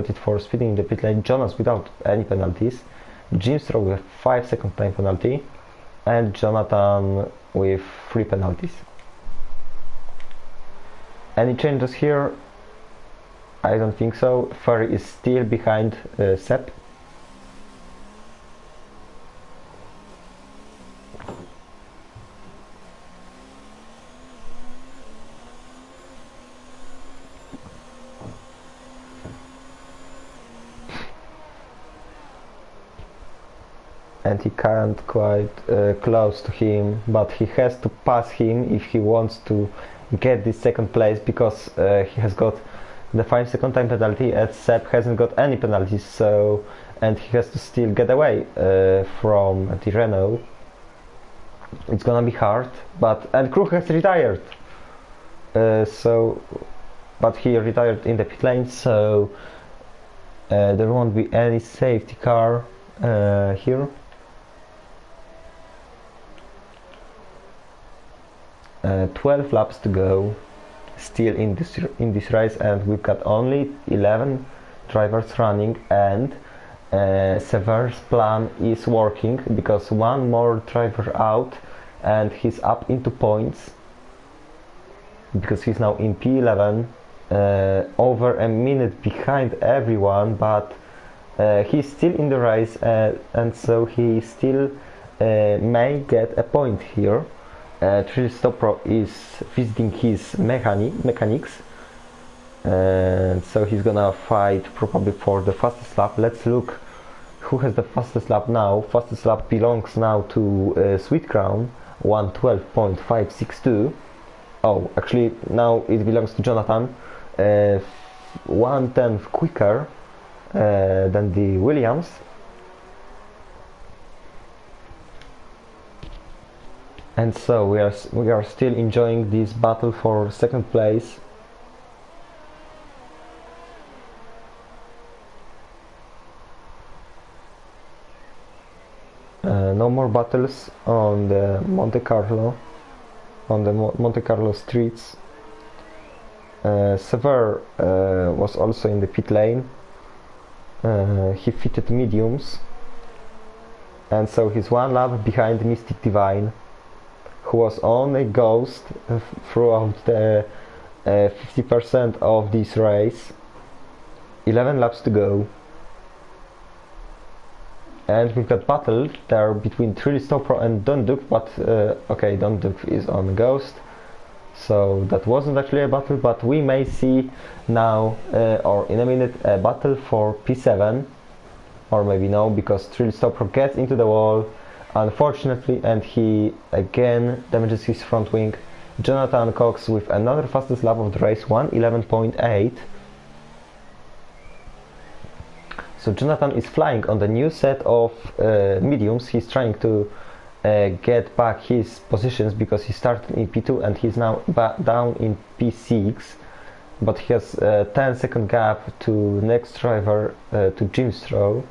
it for speeding in the pit lane. Jonas without any penalties. Jim Stroh with 5-second time penalty, and Jonathan with 3 penalties. Any changes here? I don't think so. Ferry is still behind Sepp. And he can't quite close to him, but he has to pass him if he wants to get this second place, because he has got the 5-second time penalty and Sepp hasn't got any penalties, so, and he has to still get away from the Renault. It's gonna be hard, and Krug has retired, but he retired in the pit lane, so there won't be any safety car here. 12 laps to go still in this race, and we've got only 11 drivers running, and Sever's plan is working, because one more driver out and he's up into points, because he's now in P11, over a minute behind everyone, but he's still in the race, and so he still may get a point here. Trill Stopro is visiting his mechanics, and so he's gonna fight probably for the fastest lap. Let's look who has the fastest lap now? Fastest lap belongs now to Sweet Crown, 1:12.562. Oh, actually now it belongs to Jonathan, 1/10 quicker than the Williams. And so we are still enjoying this battle for second place. No more battles on the Monte Carlo streets. Sever was also in the pit lane. He fitted mediums, and so he's one lap behind Mystic Divine, who was on a ghost throughout the 50% of this race. 11 laps to go. And we've got battle there between Trilistopro and Dunduk, but okay, Dunduk is on Ghost, so that wasn't actually a battle, but we may see now, or in a minute, a battle for P7, or maybe no, because Trilistopro gets into the wall, unfortunately, and he again damages his front wing. Jonathan Cox with another fastest lap of the race, 1:11.8. So Jonathan is flying on the new set of mediums. He's trying to get back his positions because he started in P2 and he's now down in P6, but he has a 10-second gap to next driver, to Jim Stroh.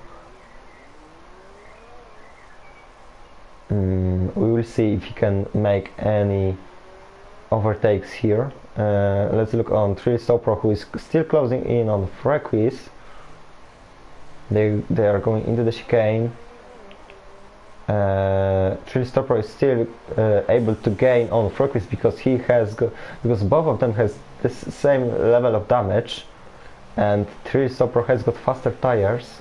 We will see if he can make any overtakes here. Let's look on Trilistopro, who is still closing in on Frequis. They are going into the chicane. Trilistopro is still able to gain on Frequis because because both of them has the same level of damage, and Trilistopro has got faster tires,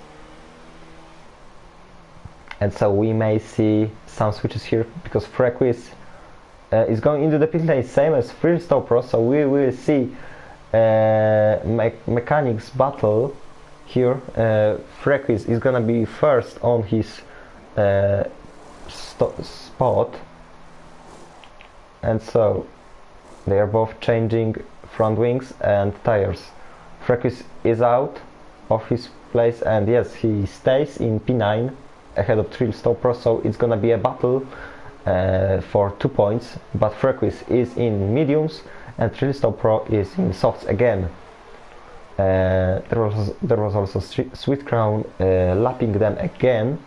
and so we may see some switches here because Frequis is going into the pit lane, same as Trilistopro, so we will see mechanics battle here. Frequis is gonna be first on his spot, and so they are both changing front wings and tires. Frequis is out of his place, and yes, he stays in P9 ahead of Trilistopro, so it's gonna be a battle for 2 points, but Frequis is in mediums and Trilistopro is in softs again. There was also Sweet Crown lapping them again,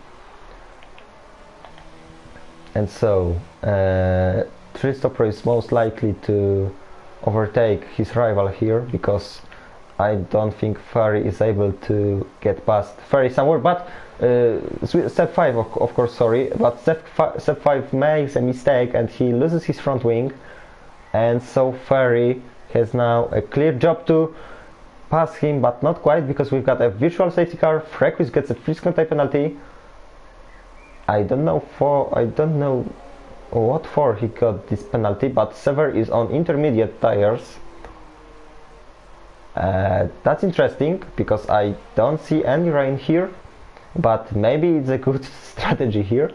and so Trilistopro is most likely to overtake his rival here, because I don't think Ferry is able to get past Ferry somewhere, but step 5 of course, sorry, but step 5 makes a mistake and he loses his front wing, and so Ferry has now a clear job to pass him, but not quite, because we've got a virtual safety car. Frequis gets a freeze contact penalty. I don't know what for he got this penalty, but Sever is on intermediate tires. That's interesting because I don't see any rain here, but maybe it's a good strategy here.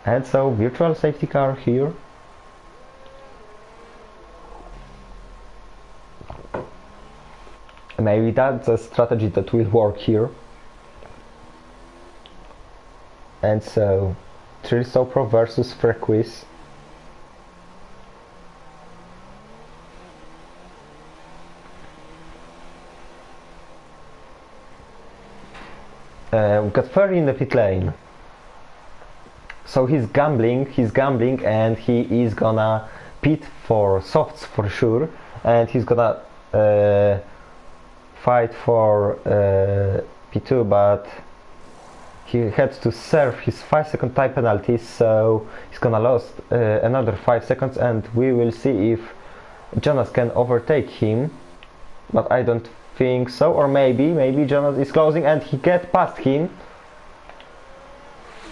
And so virtual safety car here. Maybe that's a strategy that will work here. And so Trilistopro versus Frequis. We've got Ferry in the pit lane. So he's gambling, and he is gonna pit for softs for sure, and he's gonna fight for P2, but he had to serve his 5-second time penalty, so he's gonna lose another 5 seconds, and we will see if Jonas can overtake him, but I don't think so, or maybe Jonas is closing and he gets past him,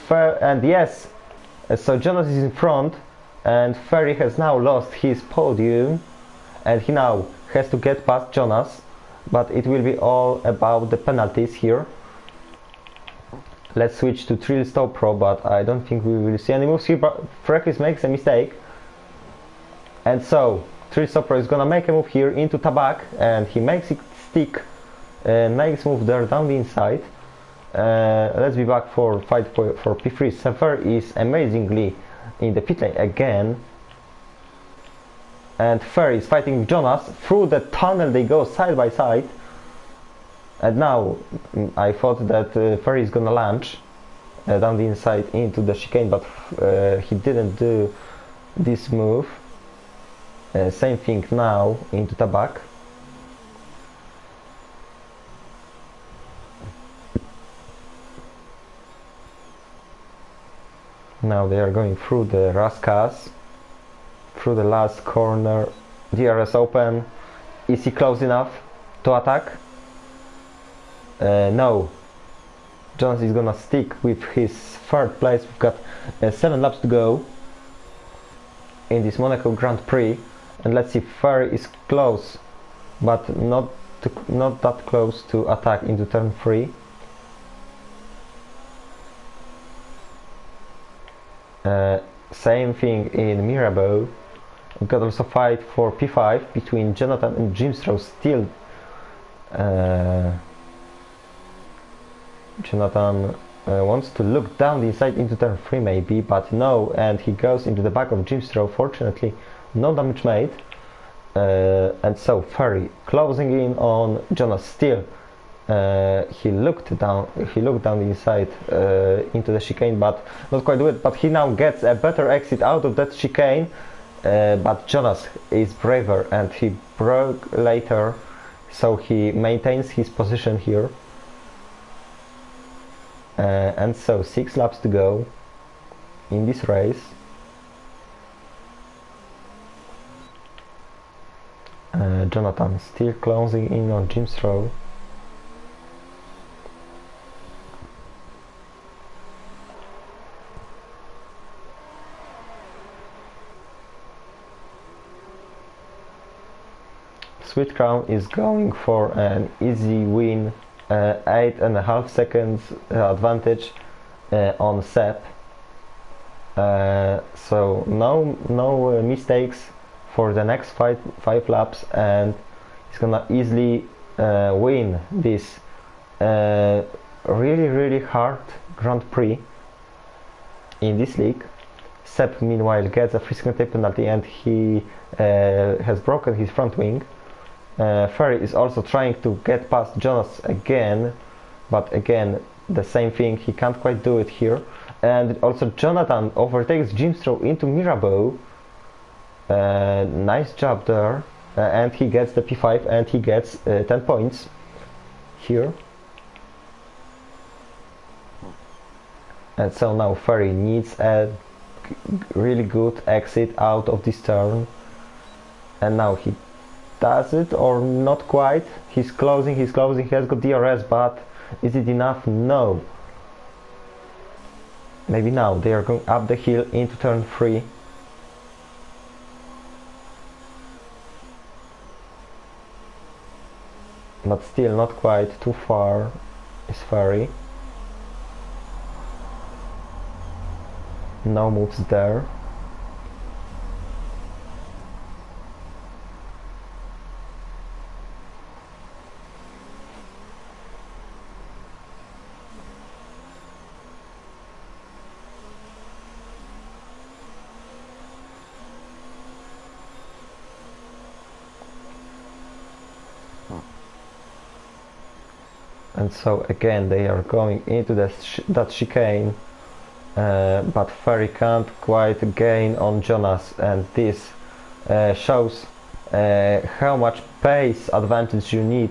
and yes, so Jonas is in front, and Ferry has now lost his podium, and he now has to get past Jonas. but it will be all about the penalties here. Let's switch to Trill Stop Pro, but I don't think we will see any moves here, but Freckles makes a mistake. And so, Trill Stop Pro is gonna make a move here into Tabak, and he makes it stick. Nice move there down the inside. Let's be back for fight for P3. Sever is amazingly in the pit lane again. And Ferry is fighting Jonas. Through the tunnel they go side by side. And now I thought that Ferry is gonna launch down the inside into the chicane, but he didn't do this move. Same thing now into Tabak. Now they are going through the Raskas, through the last corner. DRS open. Is he close enough to attack? No. Jonas is gonna stick with his third place. We've got 7 laps to go in this Monaco Grand Prix, and let's see if Ferry is close, but not that close to attack into turn 3. Same thing in Mirabeau. We've got also fight for P5 between Jonathan and Jimstro. Still Jonathan wants to look down the inside into turn 3 maybe, but no, and he goes into the back of Jimstro. Fortunately, no damage made. And so Ferry closing in on Jonas. Still he looked down the inside into the chicane, but not quite do it. But he now gets a better exit out of that chicane, but Jonas is braver and he broke later, so he maintains his position here. And so 6 laps to go in this race. Jonathan still closing in on Jimstro. Sweet Crown is going for an easy win, 8.5 seconds advantage on Sep. So no mistakes for the next 5 laps, and he's gonna easily win this really hard Grand Prix in this league. Sep meanwhile gets a 3-second tape penalty, and he has broken his front wing. Ferry is also trying to get past Jonas again, but again the same thing, he can't quite do it here. And also Jonathan overtakes Jimstro into Mirabeau. Nice job there, and he gets the P5 and he gets 10 points here. And so now Ferry needs a really good exit out of this turn, and now he does it, or not quite. He's closing, he has got DRS, but is it enough? No. Maybe now they are going up the hill into turn 3. But still not quite, too far is Ferry. No moves there. And so again they are going into that chicane, but Ferry can't quite gain on Jonas, and this shows how much pace advantage you need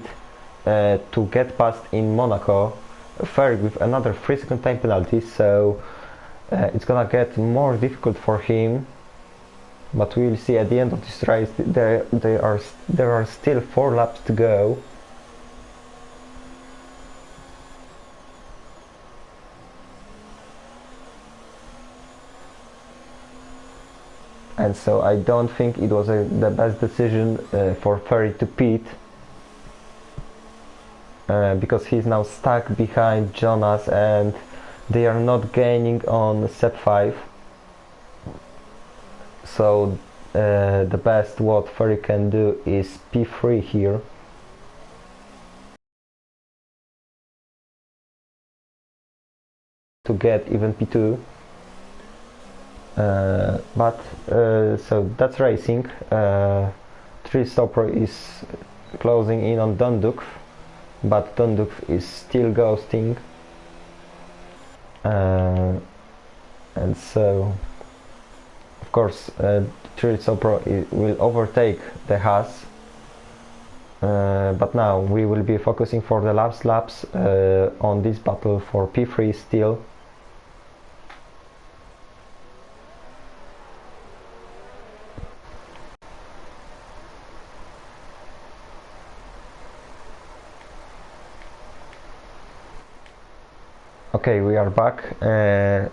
to get past in Monaco. Ferry with another 3-second time penalty, so it's gonna get more difficult for him. But we'll see at the end of this race. There are still 4 laps to go. And so I don't think it was the best decision for Ferry to pit. because he's now stuck behind Jonas and they are not gaining on Sep 5. So the best what Ferry can do is P3 here. To get even P2. So that's racing. Three-stopper is closing in on Dunduk, but Dunduk is still ghosting. And so of course Three-stopper will overtake the Haas. But now we will be focusing for the last laps on this battle for P3 still. Okay, we are back.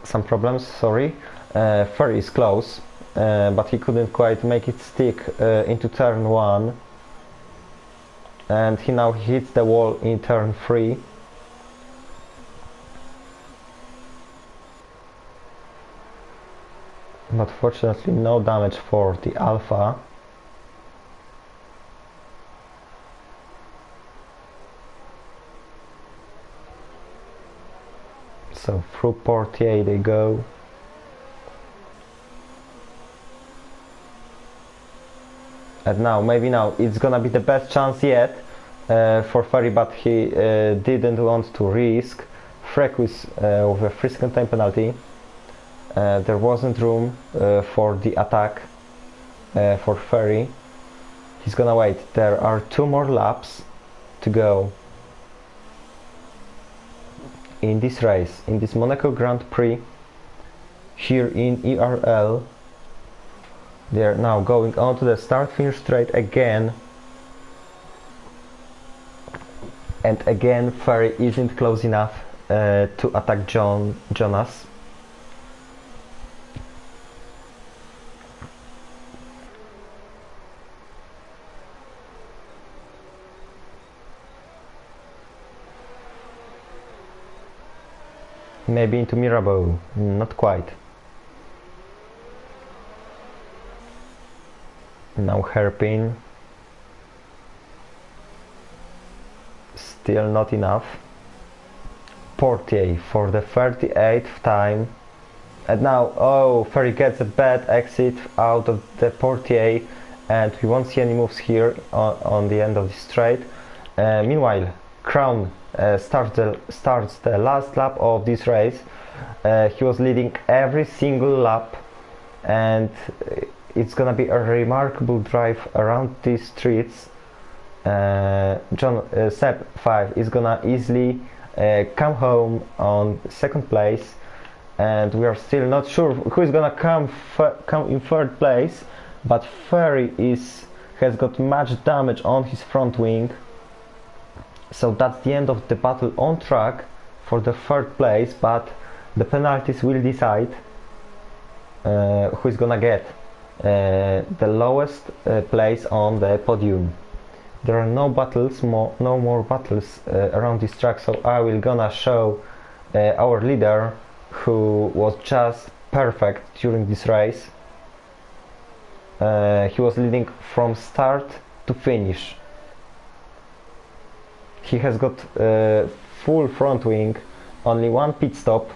Some problems, sorry. Ferry is close, but he couldn't quite make it stick into turn 1. And he now hits the wall in turn 3. But fortunately no damage for the Alpha. So through Portier they go. And now, maybe now, it's gonna be the best chance yet for Ferry, but he didn't want to risk Freck with a 3-second time penalty. There wasn't room for the attack for Ferry. He's gonna wait. There are 2 more laps to go in this race, in this Monaco Grand Prix here in ERL. They are now going on to the start-finish straight again, and again Ferry isn't close enough to attack Jonas. Maybe into Mirabeau, not quite. Now hairpin, still not enough. Portier for the 38th time, and now, oh, Ferry gets a bad exit out of the Portier, and we won't see any moves here on the end of the straight. Meanwhile, Crown starts the last lap of this race. He was leading every single lap, and it's gonna be a remarkable drive around these streets. Sep 5 is gonna easily come home on 2nd place, and we are still not sure who is gonna come in 3rd place, but Ferry has got much damage on his front wing. So that's the end of the battle on track for the 3rd place, but the penalties will decide who is gonna get the lowest place on the podium. There are no more battles around this track, so I will gonna show our leader, who was just perfect during this race. He was leading from start to finish. He has got full front wing, only 1 pit stop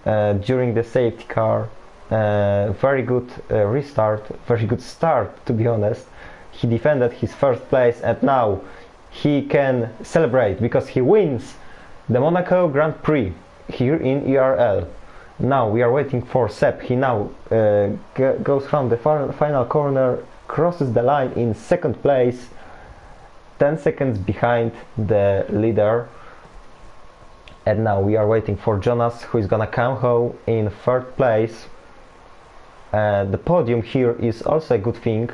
during the safety car. Very good restart, very good start, to be honest. He defended his 1st place, and now he can celebrate because he wins the Monaco Grand Prix here in ERL. Now we are waiting for Sep. He now goes from the final corner, crosses the line in 2nd place, 10 seconds behind the leader. And now we are waiting for Jonas, who is gonna come home in 3rd place. The podium here is also a good thing,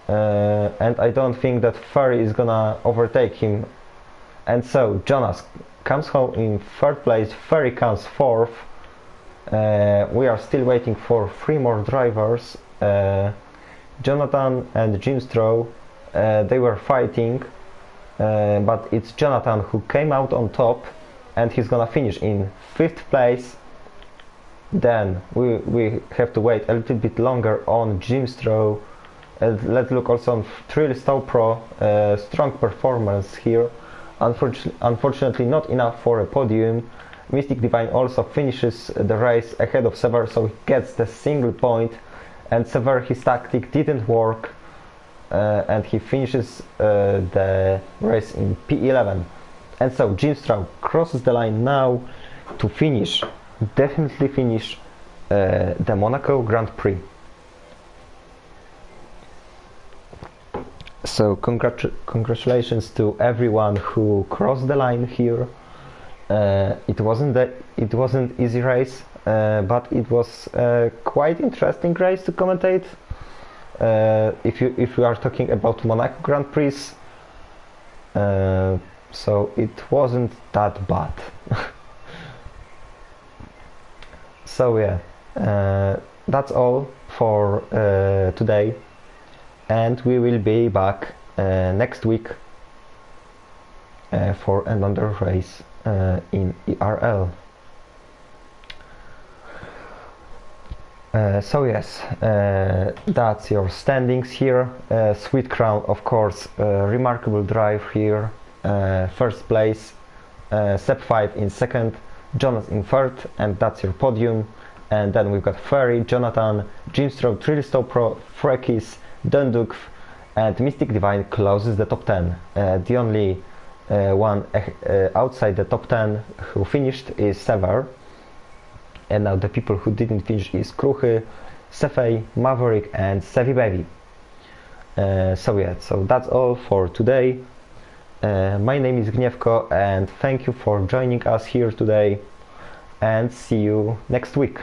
and I don't think that Ferry is gonna overtake him. And so Jonas comes home in 3rd place, Ferry comes 4th. We are still waiting for 3 more drivers. Jonathan and Jim Stroh, they were fighting but it's Jonathan who came out on top, and he's gonna finish in 5th place. Then we have to wait a little bit longer on GNIEVKO. Let's look also on Trillistow Pro. Strong performance here. Unfortunately not enough for a podium. Mystic Divine also finishes the race ahead of Sever, so he gets the single point, and Sever, his tactic didn't work, and he finishes the race in P11. And so GNIEVKO crosses the line now to finish, definitely finish the Monaco Grand Prix. So congratulations to everyone who crossed the line here. It wasn't easy race, but it was quite interesting race to commentate. If you are talking about Monaco Grand Prix, so it wasn't that bad. So yeah, that's all for today, and we will be back next week for another race in ERL. So yes, that's your standings here. Sweet Crown, of course, remarkable drive here. First place, Sep 5 in 2nd, Jonas in 3rd, and that's your podium. And then we've got Ferry, Jonathan, GNIEVKO, Trillistow Pro, Frekis, Dunduk, and Mystic Divine closes the top 10. The only one outside the top 10 who finished is Sever. And now the people who didn't finish is Kruchy, Sefej, Maverick, and Sevi Baby. So yeah, so that's all for today. My name is GNIEVKO, and thank you for joining us here today, and see you next week.